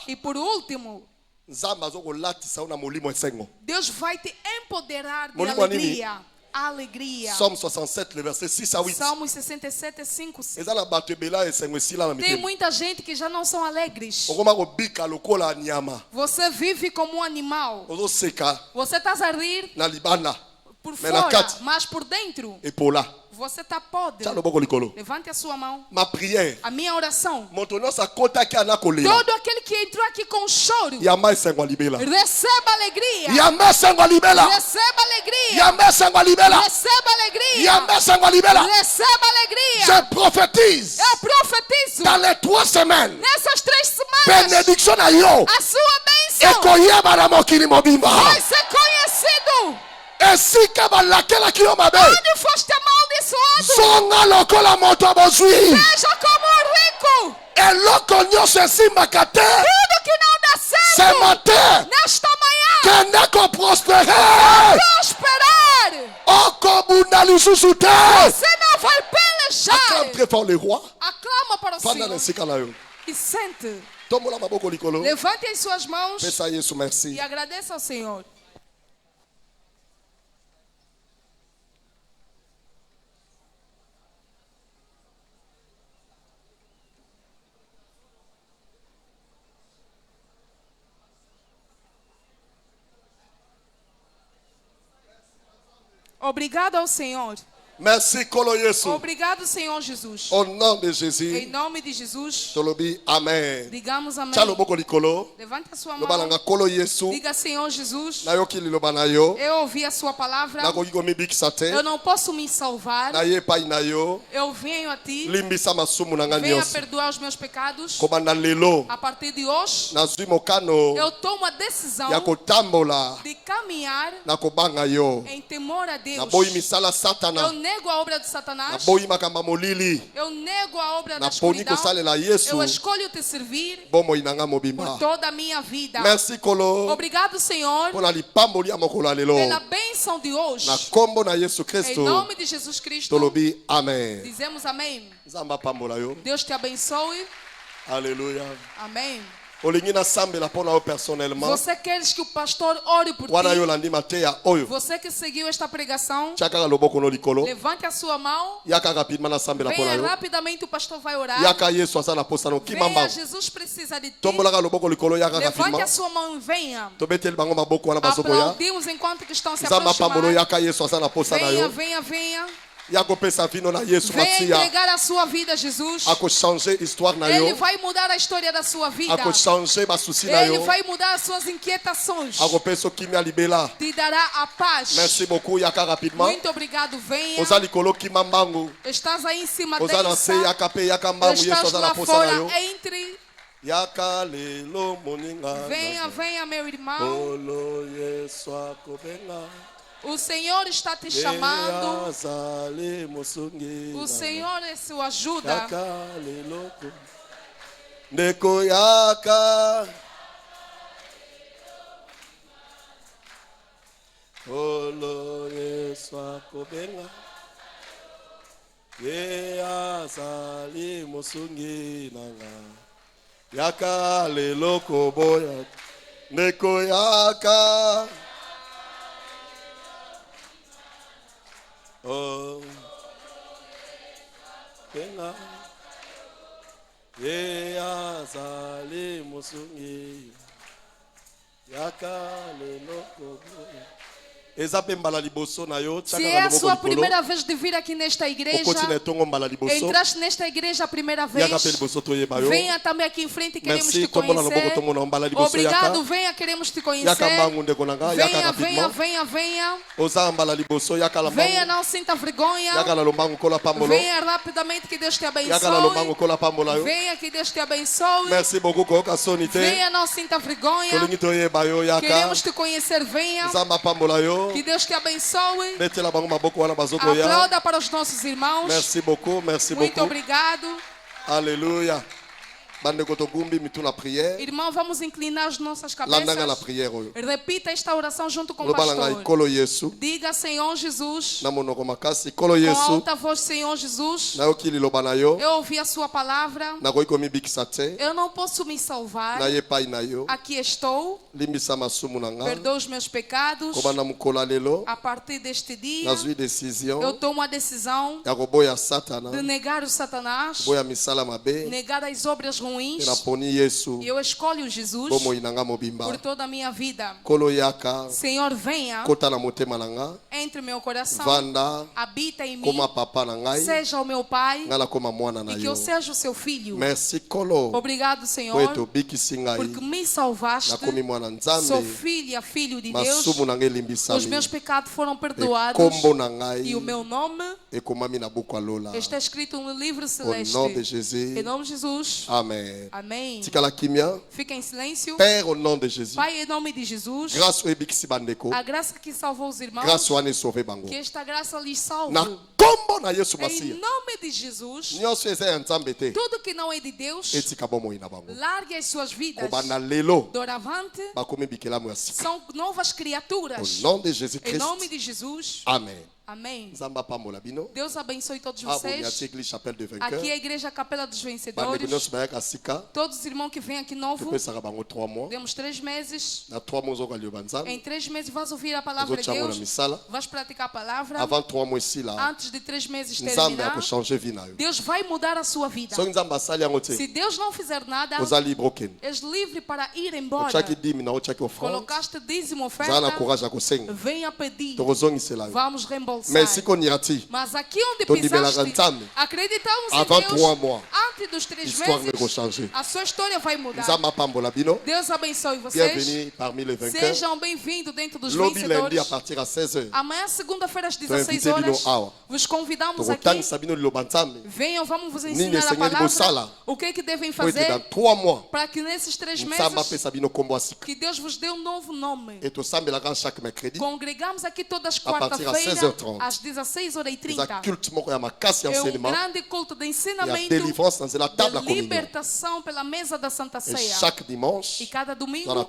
E por último, Deus vai te empoderar de alegria. Alegria. Salmo 67, le verset 6 à 8. Salmos 67, 5, 6. Tem muita gente que já não são alegres. Você vive como um animal. Você está a rir por fora, mas por dentro você está podre. Levante a sua mão. A minha oração. Todo aquele que entrou aqui com choro, receba alegria. Receba alegria. Receba alegria. Receba alegria. Je prophétise. Eu profetizo. Dans les 3 semaines. Nessas 3 semanas. Bénédiction a yo. A sua bênção vai ser conhecido. Onde foste amaldiçoado, seja como um rico. Tudo que não dá certo nesta manhã vai prosperar. Você não vai pelejar. Aclama para o Senhor e sente. Levante as suas mãos e agradeça ao Senhor. Obrigado ao Senhor. Merci, obrigado, Senhor Jesus. Au nom de Jésus. Em nome de Jesus. Amen. Digamos amém. Levante a sua mão. Diga, Senhor Jesus. Eu ouvi a sua palavra. Eu não posso me salvar. Eu venho a ti. Venha perdoar os meus pecados. A partir de hoje, eu tomo a decisão de caminhar em temor a Deus. Eu nego a obra de Satanás. Eu nego a obra da escuridão. Eu escolho te servir por toda a minha vida. Obrigado, Senhor, pela bênção de hoje. Em nome de Jesus Cristo. Dizemos amém. Deus te abençoe. Aleluia. Amém. Você queres que o pastor ore por ti? Você que seguiu esta pregação, levante a sua mão. Venha rapidamente, o pastor vai orar. Venha, Jesus precisa de ti. Levante a sua mão e venha. Aplaudimos enquanto que estão se aproximando. Venha, venha, venha. Venha entregar a sua vida a Jesus. Ele vai mudar a história da sua vida. Ele vai mudar as suas inquietações. Te dará a paz. Muito obrigado, venha. Estás aí em cima dessa. Estás lá fora, entre. Venha, venha, meu irmão. O Senhor está te chamando. O Senhor é sua ajuda. Oh, Benga, Azali Musungi, Yakale Loko. Se é a sua primeira vez de vir aqui nesta igreja, entraste nesta igreja a primeira vez, venha também aqui em frente, queremos te conhecer. Obrigado, venha, queremos te conhecer. Venha, venha, venha, venha. Venha, não sinta vergonha. Venha rapidamente, que Deus te abençoe. Venha, que Deus te abençoe. Venha, não sinta vergonha. Queremos te conhecer, venha. Que Deus te abençoe. Aplauda para os nossos irmãos. Muito obrigado. Aleluia. Irmão, vamos inclinar as nossas cabeças. Repita esta oração junto com o pastor. Diga, Senhor Jesus. Com alta voz, Senhor Jesus. Eu ouvi a sua palavra. Eu não posso me salvar. Aqui estou. Perdoa os meus pecados. A partir deste dia, eu tomo a decisão de negar o Satanás, negar as obras ruins. E eu escolho Jesus por toda a minha vida. Senhor, venha, entre meu coração, habita em mim, seja o meu pai e que eu seja o seu filho. Obrigado, Senhor, porque me salvaste. Sou filha, filho de Deus. Os meus pecados foram perdoados e o meu nome está escrito no livro celeste. Em nome de Jesus. Amém. Amém. Fica em silêncio. Père, au nom de Jésus. Pai, em nome de Jesus. A graça que salvou os irmãos. Que esta graça lhes salve. Em nome de Jesus. Tudo que não é de Deus, largue as suas vidas. Doravante, são novas criaturas. Em nome de Jesus. Amém. Amém. Deus abençoe todos vocês. Aqui é a igreja Capela dos Vencedores. Todos os irmãos que vêm aqui novo, demos 3 meses. Em 3 meses vais ouvir a palavra de Deus. Vais praticar a palavra. Antes de 3 meses terminar, Deus vai mudar a sua vida. Se Deus não fizer nada, és livre para ir embora. Colocaste dízimo, oferta, venha pedir. Vamos reembolsar. Mas aqui onde pisaste, acreditamos em Deus. Antes dos 3 meses, a sua história vai mudar. Deus abençoe vocês. Sejam bem-vindos dentro dos vencedores. Amanhã, segunda-feira, às 16 horas, vos convidamos aqui. Venham, vamos vos ensinar a palavra. O que é que devem fazer para que nesses 3 meses que Deus vos dê um novo nome. Congregamos aqui todas as quarta-feiras às 16h30. É um grande culto de ensinamento, de libertação pela mesa da Santa Ceia. E cada domingo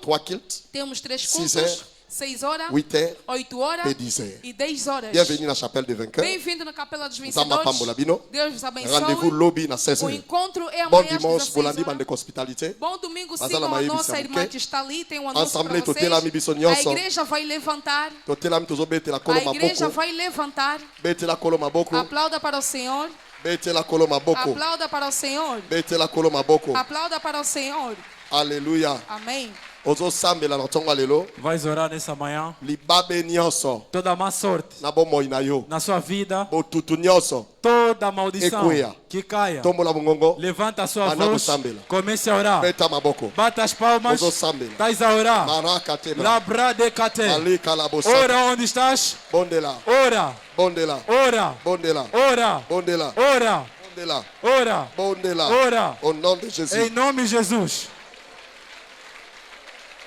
temos 3 cultos. 6 horas, 8 heures 8 horas et 10 heures. e 10 horas. Bienvenue dans la chapelle des vainqueurs. Bem-vindo na Capela dos Nzamba Vencedores. pambola bino. Deus vos Rendez-vous abençoe. lobby na 16 O heures. encontro é Bon amanhã às dimanche, 16 bolandi horas. bande hospitalité. Bom domingo, Bazala sigam a mayebi nossa samuke. irmã que está ali, tem um anúncio Ensemble, para totela vocês. mibiso A nyonso. igreja vai levantar. Totelami tozobetela kolo A igreja maboko. vai levantar. Betela kolo maboko. Aplauda para o Senhor. Betela kolo maboko. Aplauda para o Senhor. Betela kolo maboko. Aplauda para o Senhor. Alléluia. Amém. Ozo sambela na tonga lelo. Vais orar nessa manhã. Libabe nyonso. Toda má sorte Na bomo inayo. na sua vida, Botutu nyonso. toda maldição Ekuia. que caia. Tombola bungongo. Levanta a sua Bana voz, kusambela. comece a orar. Beta maboko. Bata as palmas, Ozo sambela. estás a orar. Maraka tena. Labra de cate. Alika la bosa. Ora onde estás, Bondela. ora, Bondela. ora, Bondela. ora, Bondela. ora, Bondela. ora. Bondela. Ora. Au nom de Jésus. Em nome de Jesus.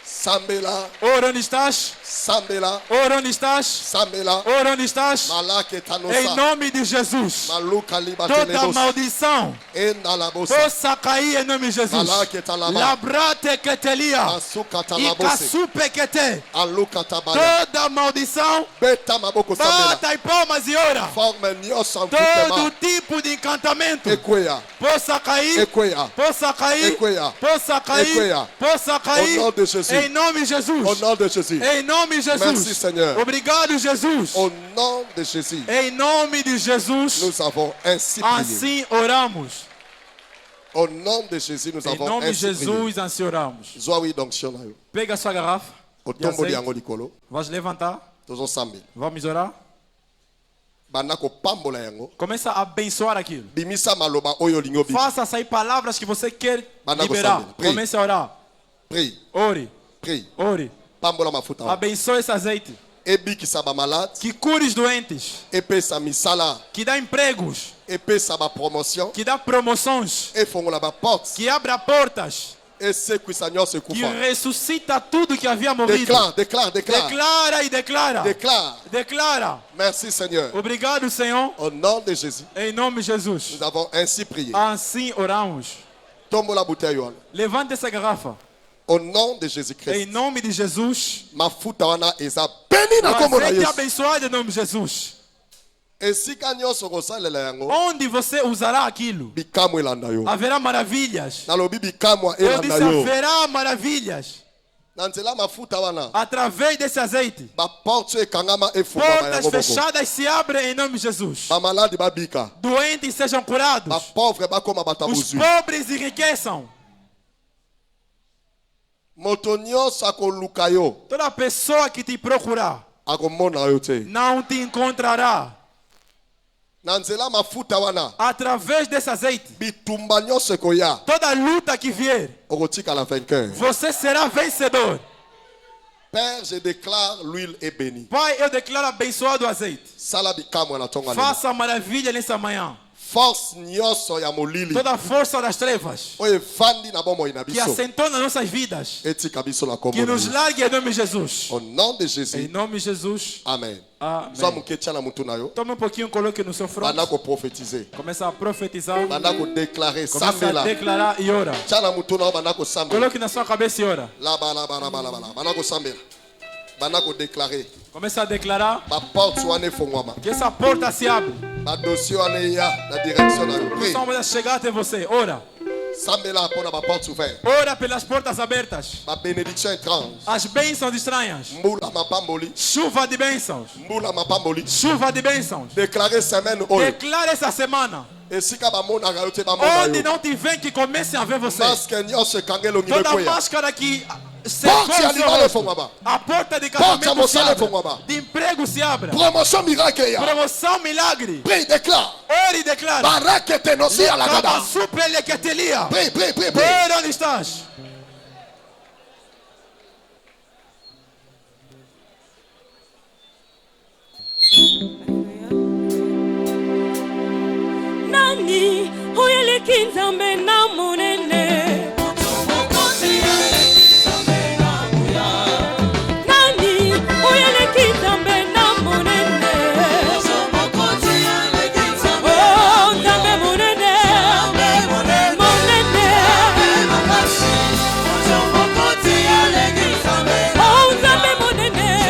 Sambela. Ora onde estás, Sambela. ora onde estás, Sambela. ora onde estás. Malake Em tanosa. nome de Jesus. Maluka liba Toda tenebos. maldição Ena la bosa. possa cair em nome de Jesus. Malake talaba. Labrate que te lia. Asuka E talabose. casupe que te. Aluka tabaya. Toda maldição, Beta maboko sambela. bata em palmas e ora. Forme nyosa Todo mkutema. tipo de encantamento Ekwea. possa cair, Ekwea. possa cair, Equia. possa cair, Equia. possa cair. Au nom de Jésus. Em nome de Jesus. Au nom de Jésus. Em nome de Jesus. Merci, Seigneur. Obrigado, Jesus. Au nom de Jésus. Em nome de Jesus. Nous avons ainsi prié. Assim oramos. Au nom de Jésus, nous Em avons nome de ainsi prié. Jesus, assim oramos. Zoawi donc shonayo. Pega a sua garrafa. Au de tombo de azeite. yango likolo. Vais levantar. Tozo sambela. Vamos orar. Banako pambola yango. Começa a abençoar aquilo. Bimisa maloba oyo lingo bi. Faça sair palavras que você quer Manda liberar. gostar. Pray. Comece a orar. Prie. Ore. Prie. Ore. Pambola mafuta. Abençoe esse azeite. Ebi ki saba malade. Que cure os doentes. Epesa misala. Que dá empregos. Epesa ba promotion. Que dá promoções. Efongola ba porte. Que abra portas. Ese kuisanyo se Que kufa. ressuscita tudo que havia morrido. Déclare, déclare, déclare. Declara e declara. Déclare. Declara. Merci Seigneur. Obrigado, Senhor. Au nom de Jésus, Em nome de Jesus. nous avons ainsi prié. Assim oramos. Tombe la bouteille. wana. Levante essa garrafa. Au nom de Em Jésus-Christ. nome de Jesus. Mafuta wana eza béni na O kombo na azeite Yesu. abençoado em nome de Jesus. Esika nyonso kosalela yango. Onde você usará aquilo, Bikamwe elanda yo. haverá maravilhas. Nalobi bikamwa Eu elanda disse, yo. haverá maravilhas. Na nzela mafuta wana. Através desse azeite, Baporte ekangama efungama portas yango boko. fechadas se abrem em nome de Jesus. Bamaladi babika. Doentes sejam curados. Bapauvre bakoma Os batabuzwi. pobres enriqueçam. Moto nyonso akoluka yo. Toda pessoa que te procurar Akomona yo te. não te encontrará. Na nzela mafuta wana. Através desse azeite, Bitumba nyonso ekoya. toda luta que vier, Okotikala vainqueur. você será vencedor. Père, je déclare l'huile est bénie. Pai, eu declaro abençoado o azeite. Sala bikamwa na tonga lelo. Faça maravilha nessa manhã. Force nyonso ya molili. Toda a força das trevas Oyo efandi na bomoi na que biso. assentou nas nossas vidas, Etika biso na kombo que na nos Yesu. largue em nome de Jesus. Au nom de Em Jésus. nome de Jesus. Amen. Amém. Zwa muketia na mutu na yo. Tome um pouquinho, coloque no seu front. Bana ko prophétiser. Começa a profetizar. Bana ko déclarer. Começa a Sambela. declarar e ora. Tia na mutu na yo bana ko sambela. Coloque na sua cabeça e ora. Laba laba laba laba laba. Bana ko sambela. Bana ko déclarer. Começa a declarar Ba porte wana efongwama. que essa porta se abre. Ba dossier wana ya na direction na yo. Nós Prie. vamos a chegar até você. Ora. Sambela pona ba porte ouverte. Ora pelas portas abertas. Ba bénédiction étrange. As bênçãos estranhas. Mbula mapamboli. Chuva de bênçãos. Mbula mapamboli. Chuva de bênçãos. Déclarer semaine oyo. Declare essa semana. Esika bamonaka yo te bamona Onde yo. não te vem que comecem a ver você. Masque nyonso ekangeli ongi Toda lekoya. máscara que Porte ya libala efongwama. a porta de Porte ya casamento se mosala abre. efongwama. De emprego se abra. Promotion miracle ya. Promoção milagre. Prie, déclare. Ore e declara. Barake tenosi alagada. Kama supele que te lia. Prie, prie, prie, prie. Ora onde estás? Nani oyeleki nzambe na monene. Nani oyeleki nzambe na monene. Oh, nzambe monene. Monene. Oh, nzambe monene.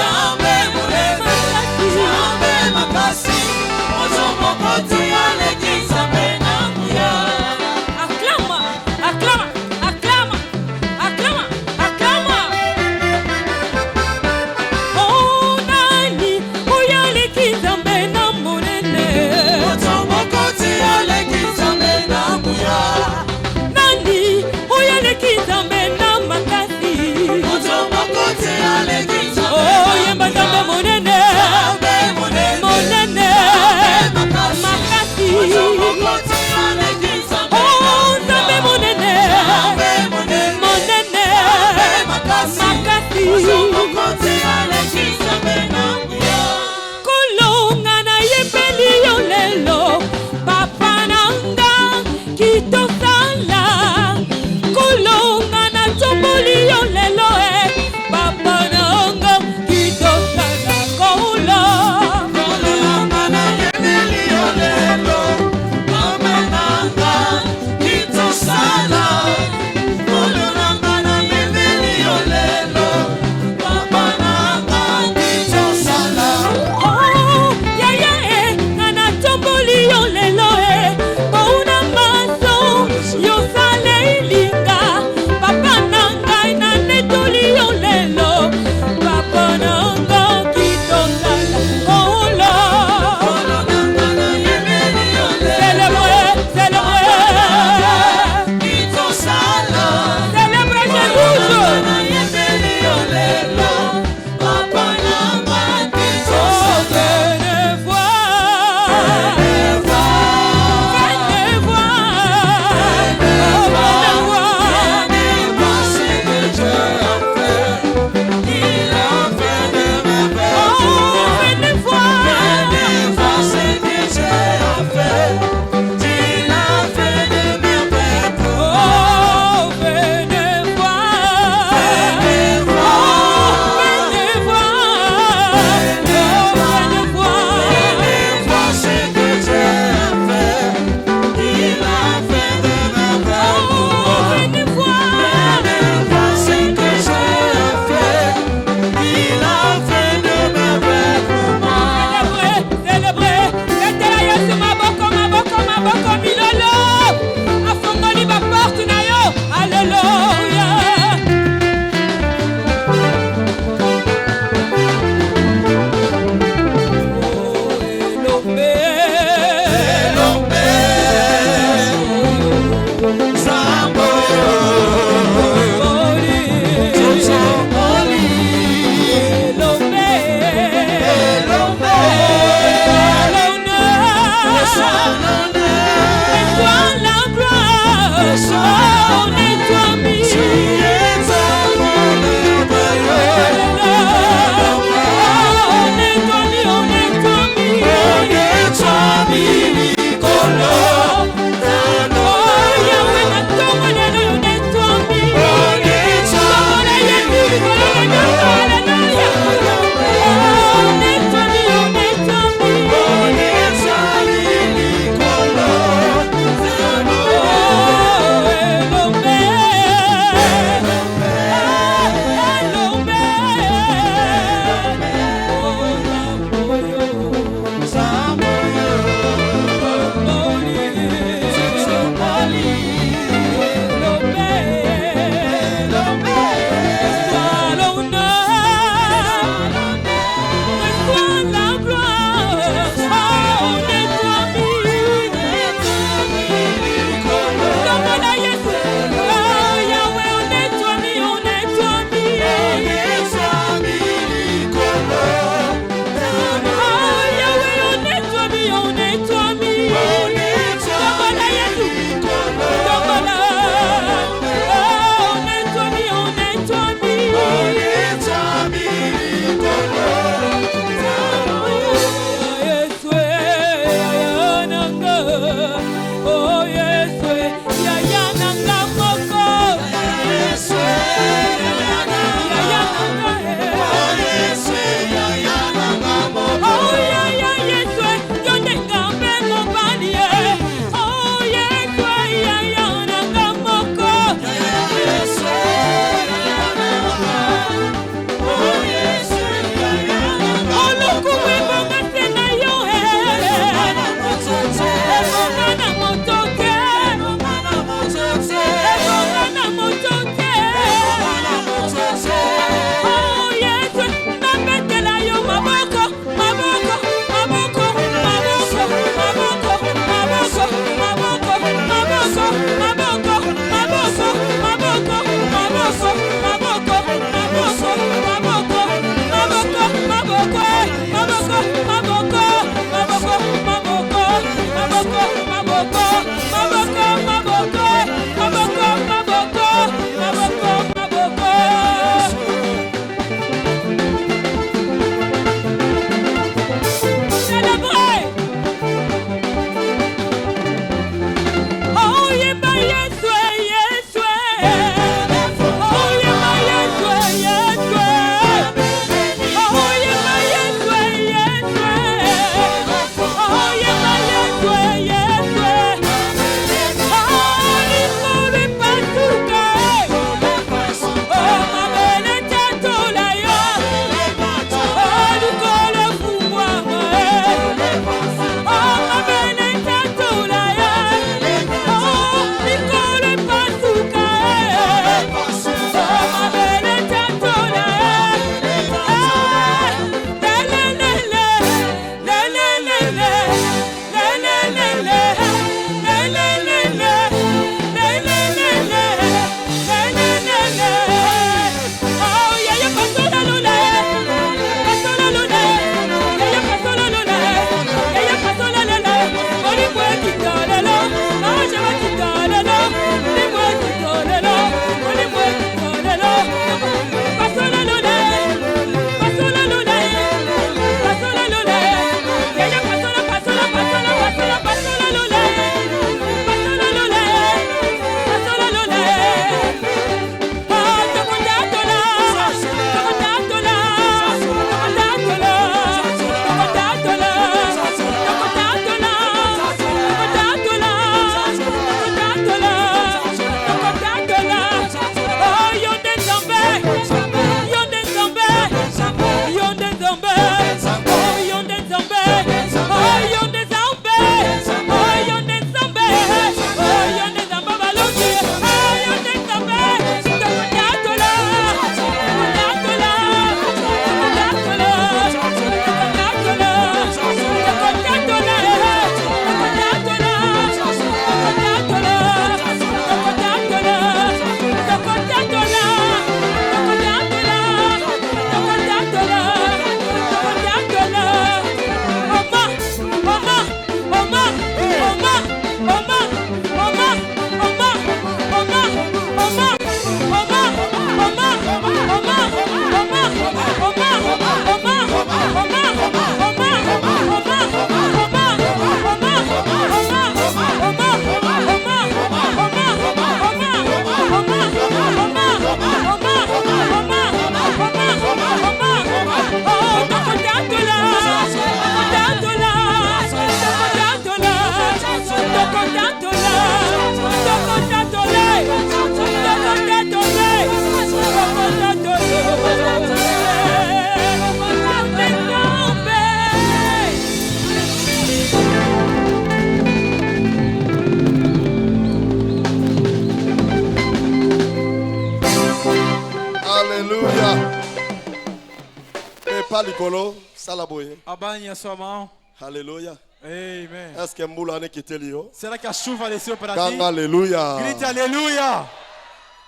Leva likolo, salaboye. Abanhe a sua mão. Alléluia. Amen. Est-ce que Mboula n'est quitté Lio? Será que a chuva desceu para ti? Alléluia. Grite aleluia.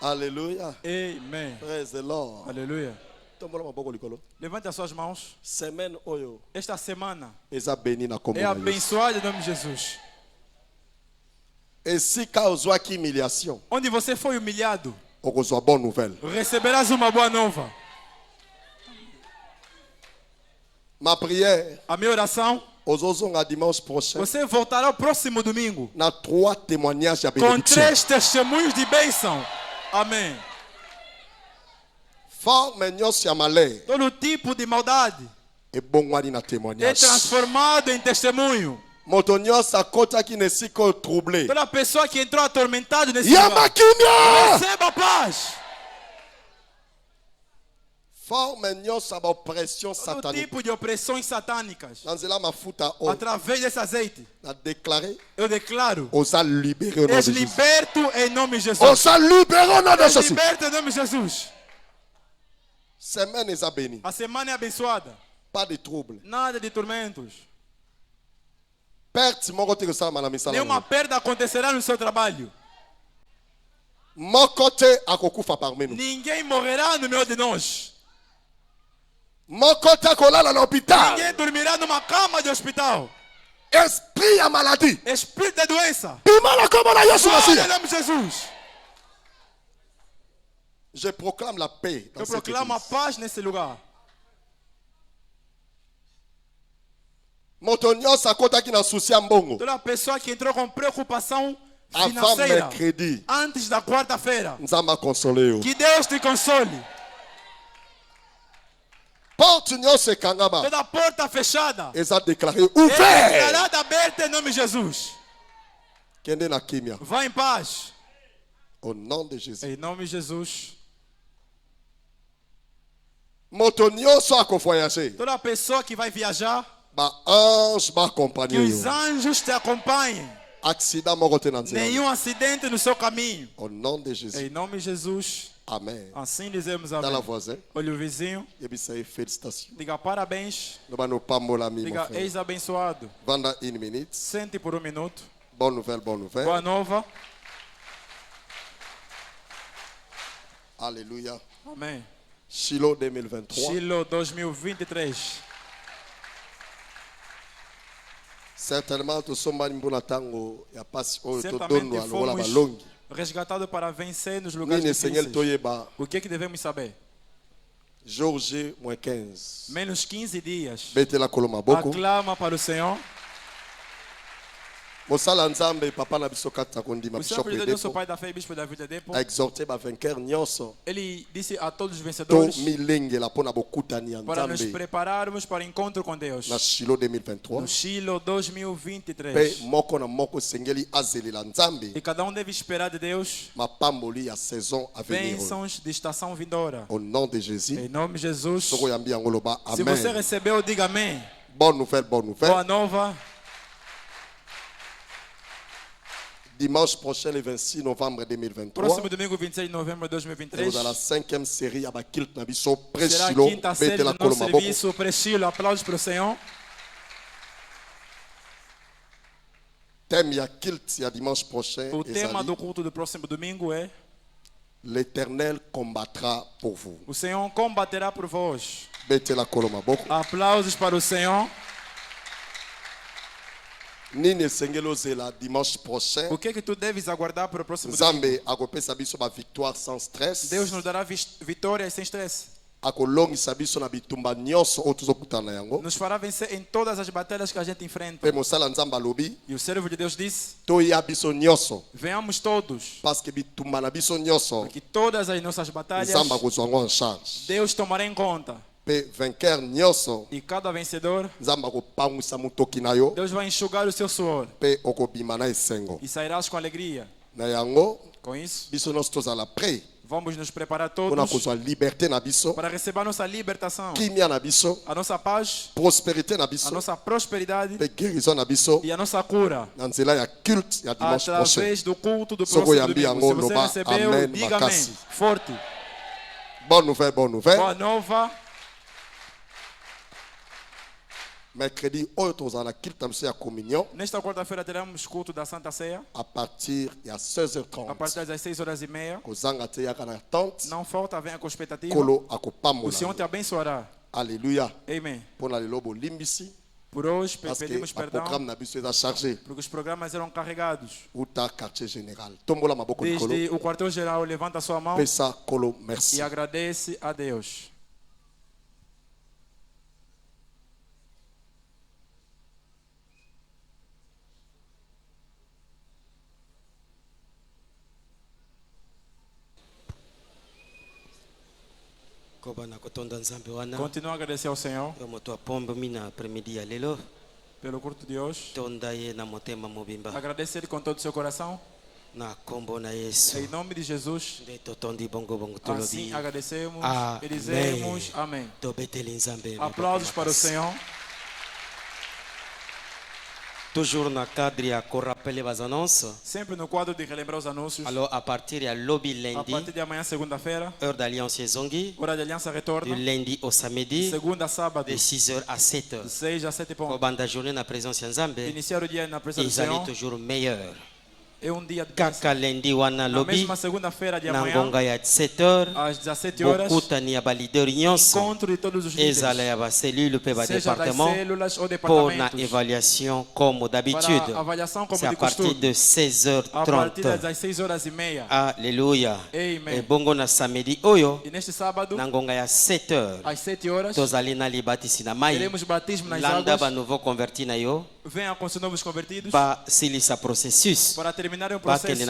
Alléluia. Amen. Praise the Lord. Aleluia. Tombola maboko likolo. Levante as suas mãos. Semaine oyo. Esta semana Eza béni na kombo é na Yesu. abençoada em nome de Jesus. Et si causou qui humiliation, Onde você foi humilhado, okozwa bonne nouvelle. receberás uma boa nova. Ma prière, A minha oração, ozozonga dimanche prochain, você voltará o próximo domingo na 3 témoignages à com bénédiction. 3 testemunhos de bênção. Amém. Forme nyonso ya malheur Todo tipo de maldade ebongwani na é témoignage. transformado em testemunho. Moto nyonso akotaki na esika oyo troublé. Toda pessoa que entrou atormentado nesse lugar, Yamba kimia! receba paz. Forme nyonso ya baoppression Todo satanique. tipo de opressões satânicas, Na nzela mafuta oyo através desse azeite, na déclaré eu declaro: oza libéré au nom és de Jésus. liberto em nome de Jesus. Oza libéré au nom de És Jésus. liberto em nome de Jesus. Semaine eza béni. A semana é abençoada. Pas de trouble. Nada de tormentos. Perte moko te kosalama na misala. Nenhuma perda acontecerá no seu trabalho. Moko te akokufa parmi nous. Ninguém morrerá no meio de nós. Moko te akolala na hôpital. Ninguém dormirá numa cama de hospital. Esprit ya maladie. Espírito da doença. Bima na kombo na Yesu Glória Masiya. em nome de Jesus. Je proclame la paix dans Eu cette proclamo a église. paz nesse lugar. Moto nyonso akotaki na souci ya mbongo. Toda pessoa que entrou com preocupação Avant financeira mercredi, antes da quarta-feira, nzamba consolé yo. que Deus te console. Porte nyonso ekangama. Toda porta fechada Eza déclaré é ouvert. declarada aberta em nome de Jesus. Kende na kimia. Vá em paz. Au nom de Jésus. Em nome de Jesus. Moto nyonso akovoyager. Toda pessoa que vai viajar, Ba ange ba que acompanher os yo. anjos te acompanhem. Accident moko te na nzela. Nenhum acidente no seu caminho. Au nom de Jésus. Em nome de Jesus. Amen. Assim dizemos Dans la amém. voisin. Olha o vizinho. Yebisa ye félicitations. Diga parabéns. Nous allons pas molami mon Diga frère. ex abençoado. Vanda 1 minute. Sente por 1 minuto. Bonne nouvelle, bonne nouvelle. Boa nova. Alléluia. Amém. Shiloh 2023. Shiloh 2023. Certainement to somba mbona tango ya pasi oyo to Certamente donwa lokola fomos balongi. resgatados para vencer nos lugares Nini Seigneur difíceis. toyeba O que é que devemos saber? Georges moins 15. Menos 15 dias. Betela koloma boko. Aclama para o Senhor. Mosala nzambe papa na biso kata kondima O Senhor bishop de Deus, nosso Edepo. Pai da fé, Bispo David Depo, A exhorter ba vainqueur nyonso. ele disse a todos os To vencedores milengela pona bokutani ya para nos nzambe. prepararmos para o encontro com Deus. Na Shiloh No 2023. Shiloh Pe 2023. moko na moko sengeli azelela nzambe. E cada um deve esperar de Deus Mapamboli ya saison à venir. bênçãos de estação vindoura. Au nom de Jésus. Em nome de Jesus. Soko yambi angoloba. Se você Amen. recebeu, diga amém. Bonne nouvelle, bonne nouvelle. Boa nova. Dimanche prochain, le 26 novembre 2023. Próximo domingo, 26 de novembro de 2023. Nous dans la 5e série à Bakilt Nabiso Será a Presilo. quinta série Bete la do nosso Kolomaboko. serviço. Prestilo, aplausos para o Senhor. Thème ya Kilt ya dimanche prochain. O tema ezali, do culto do próximo domingo é: L'Éternel combattra pour vous. o Senhor combaterá por vós. Bete la Kolomaboko. Aplausos para o Senhor. Nini sengelo zela dimanche prochain. O que é que tu deves aguardar para o próximo domingo? Zambe akopesa biso ba victoire sans stress. Deus nos dará vitórias sem estresse. Akolongisa biso na bitumba nyonso oyo tozokutana yango. Nos fará vencer em todas as batalhas que a gente enfrenta. Pe mosala nzambe alobi. E o servo de Deus disse: Toya biso nyonso. venhamos todos, Parce que bitumba na biso nyonso. porque todas as nossas batalhas Nzambe akozwa yango en charge. Deus tomará em conta. Pe vainqueur nyonso. E cada vencedor, Nzambe akopangwisa motoki na yo. Deus vai enxugar o seu suor Pe okobima na esengo. e sairás com alegria. Na yango Com isso, biso nyonso tozala prêt vamos nos preparar mpona todos kozwa liberté na biso, para receber a nossa libertação, kimia na biso, a nossa paz, prospérité na a biso, nossa prosperidade pe guérison na biso e a nossa cura. na nzela ya culte ya dimanche prochain. Através do culto do Soko próximo yambi domingo. yango, Se você loba recebeu, amen, diga amém. makasi. Forte. Bonne nouvelle, bonne nouvelle. Boa nova. mercredi, à la communion. Nesta quarta-feira teremos culto da Santa Ceia. À partir de 16h30. A partir das 6h30. Não falta, venha com expectativa. O Senhor te abençoará. Aleluia. Amém. Por hoje pedimos perdão porque os programas eram carregados. Desde o quartel-geral, levanta sua mão e agradece a Deus. Continua a agradecer ao Senhor pelo culto de hoje. Agradecer com todo o seu coração. Em nome de Jesus. Assim agradecemos e dizemos amém. Aplausos para o Senhor. Toujours na cadre à rappeler les annonces. Sempre no quadro de relembrar os anúncios. Alors à partir de lobby lundi. A partir de amanhã segunda-feira. Heure d'alliance Zongi. Hora de aliança retorna. Du lundi au samedi. Segunda a sábado. De 6h à 7h. De 6 a 7 pontos. Pendant la journée na présence Nzambe. Iniciar o dia na presença do Senhor. Ils allaient toujours meilleur. É dia de Kaka lundi wana lobby. Na mesma segunda-feira de amanhã. Nangonga ya 7h. Às 17 horas. Bokutani ya balideri nyonso. Encontro de todos os líderes. Ezala ya ba cellule pe ba Seja département. Das células ou Pour departamentos. na évaluation comme d'habitude. Para avaliação como c'est de à partir de 16h30. A partir das 6h30. Alléluia. Amen. Et bongo na samedi oyo. E neste sábado. Nangonga ya 7h. Às 7 horas. Tozali na libatisi na mai. Teremos batismo nas Landa águas. ba nouveau converti na yo. Venha com seus novos convertidos. Ba silisa processus. Para terminar o processo.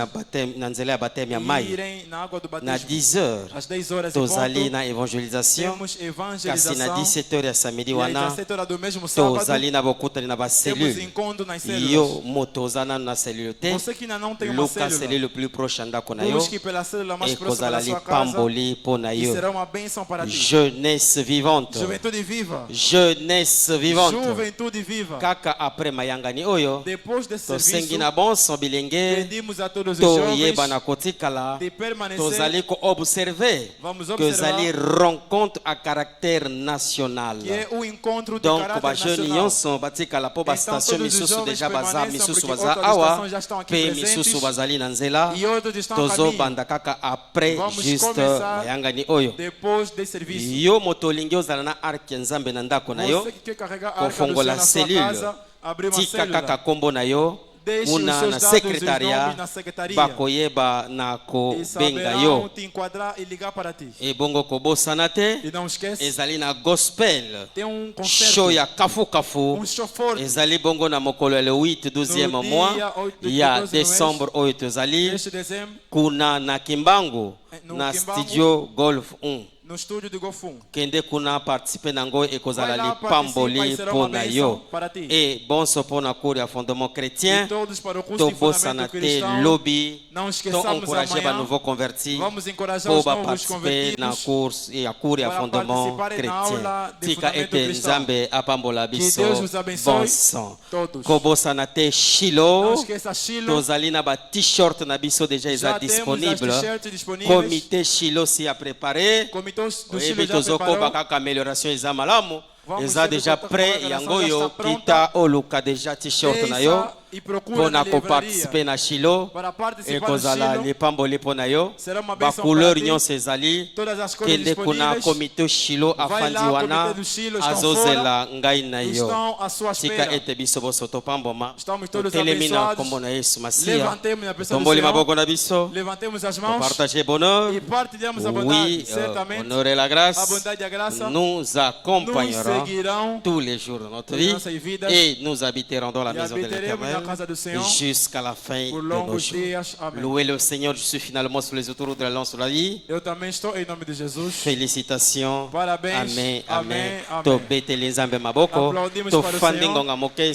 Na nzela ya bateme ya mai. Na água do batismo. Na 10h. Às 10 horas tozali na évangélisation. Temos evangelização. Kasi na 17h ya samedi wana. E às 17 horas do mesmo sábado. Tozali na bokutani na ba cellule. Temos encontro nas células. Yo motozana na cellule te. Você que ainda não tem uma célula. Luka cellule plus proche andako na yo. Busque pela célula mais próxima da sua casa. Pamboli pona yo. E será uma bênção para ti. Jeunesse vivante. Juventude viva. Jeunesse vivante. Juventude viva. Kaka après mayangani oyo. Depois desse serviço, pedimos a todos os jovens de permanecer. Tozali ko observer que zali rencontre à caractère national. Que é o encontro de donc caráter ba jeune national. nyonso batikala po ba Então, station todos os misusu jovens déjà baza permaneçam, misusu porque baza outras awa estações já estão aqui pe presentes. misusu bazali na nzela E outros estão a tozo caminho. banda kaka après Vamos juste começar mayangani oyo depois desse serviço. yo moto olingi ozala na arc ya nzambe na ndako na yo Você que quer carregar a arca do Senhor kofongola na sua cellule casa, abrir uma tika célula. kaka kombo na yo Deixe una os seus na dados, secretaria os nomes na secretaria. bakoyeba na E kobenga saberão yo te enquadrar e ligar para ti. ebongo kobosana te E não esquece, ezali na gospel tem um show concerto, ya kafu-kafu show forte. ezali bongo na mokolo ya le 8 12e No mois dia 8 ya 12 décembre oyo tozali Este dezembro, kuna na kimbangu no na Kimbangu, studio golf 1 no estúdio de Gofum. kende kuna participe nango ekozala Vai lá, lipamboli participa e será mpo uma na bênção yo para ti. e bonso mpo na cour ya fondement E chrétien todos para o curso de tobosana fundamento te cristão. lobi Não to esqueçamos encourager amanhã. banouveau converti Vamos encorajar mpo os novos baparticipe na convertidos. cour ya para fondement participarem na aula chrétien de tika fundamento ete cristão. nzambe apambola biso Deus nos abençoe, bon sang todos. kobosana te Não shilo esqueça Shilo. tozali na ba-t-shirt na biso déjà eza Já temos as disponible t-shirts disponíveis. comité shilo si a préparé Comitê do Chile oyebi já tozokoba preparou. kaka amélioration eza malamu Vamos eza ser déjà contato prêt com a yango organização, oyo já está pronta. kita oluka déjà t-shirt na yo Peça e procura mpo na na koparticipe livraria. na shilo Para participar no ekozala Shilo, lipamboli mpo na yo será uma bênção bacouleur para ti. nyonso ezali Todas as cores kende kuna disponíveis. komite shilo Vai afandi lá, wana comitê do Shilo, estão azozela ngai na yo Estão à sua tika espera. ete biso boso topamboma Estamos todos totelemi na abençoados. nkombo na yesu masiya Levantemos na pessoa do tomboli Senhor. maboko na biso Levantemos as mãos partager bonheur e partilhamos a bondade. oui Certamente, honorer la a grâce bondade e a graça nous nos accompagnerons seguirão tous les jours de notre por vie nossas vidas et nous habiterons dans la e maison de habitaremos na l'Éternel casa do Senhor jusqu'à la fin por de nos longos jours. dias. Amém. Louez le Seigneur, je suis finalement sur les autoroutes de la lance sur la vie. Eu também estou em nome de Jesus. Félicitations. Parabéns. Amen, amen. Amém, amém. Tobete les nzambe maboko. Aplaudimos para o Tofandi Senhor. ngonga moke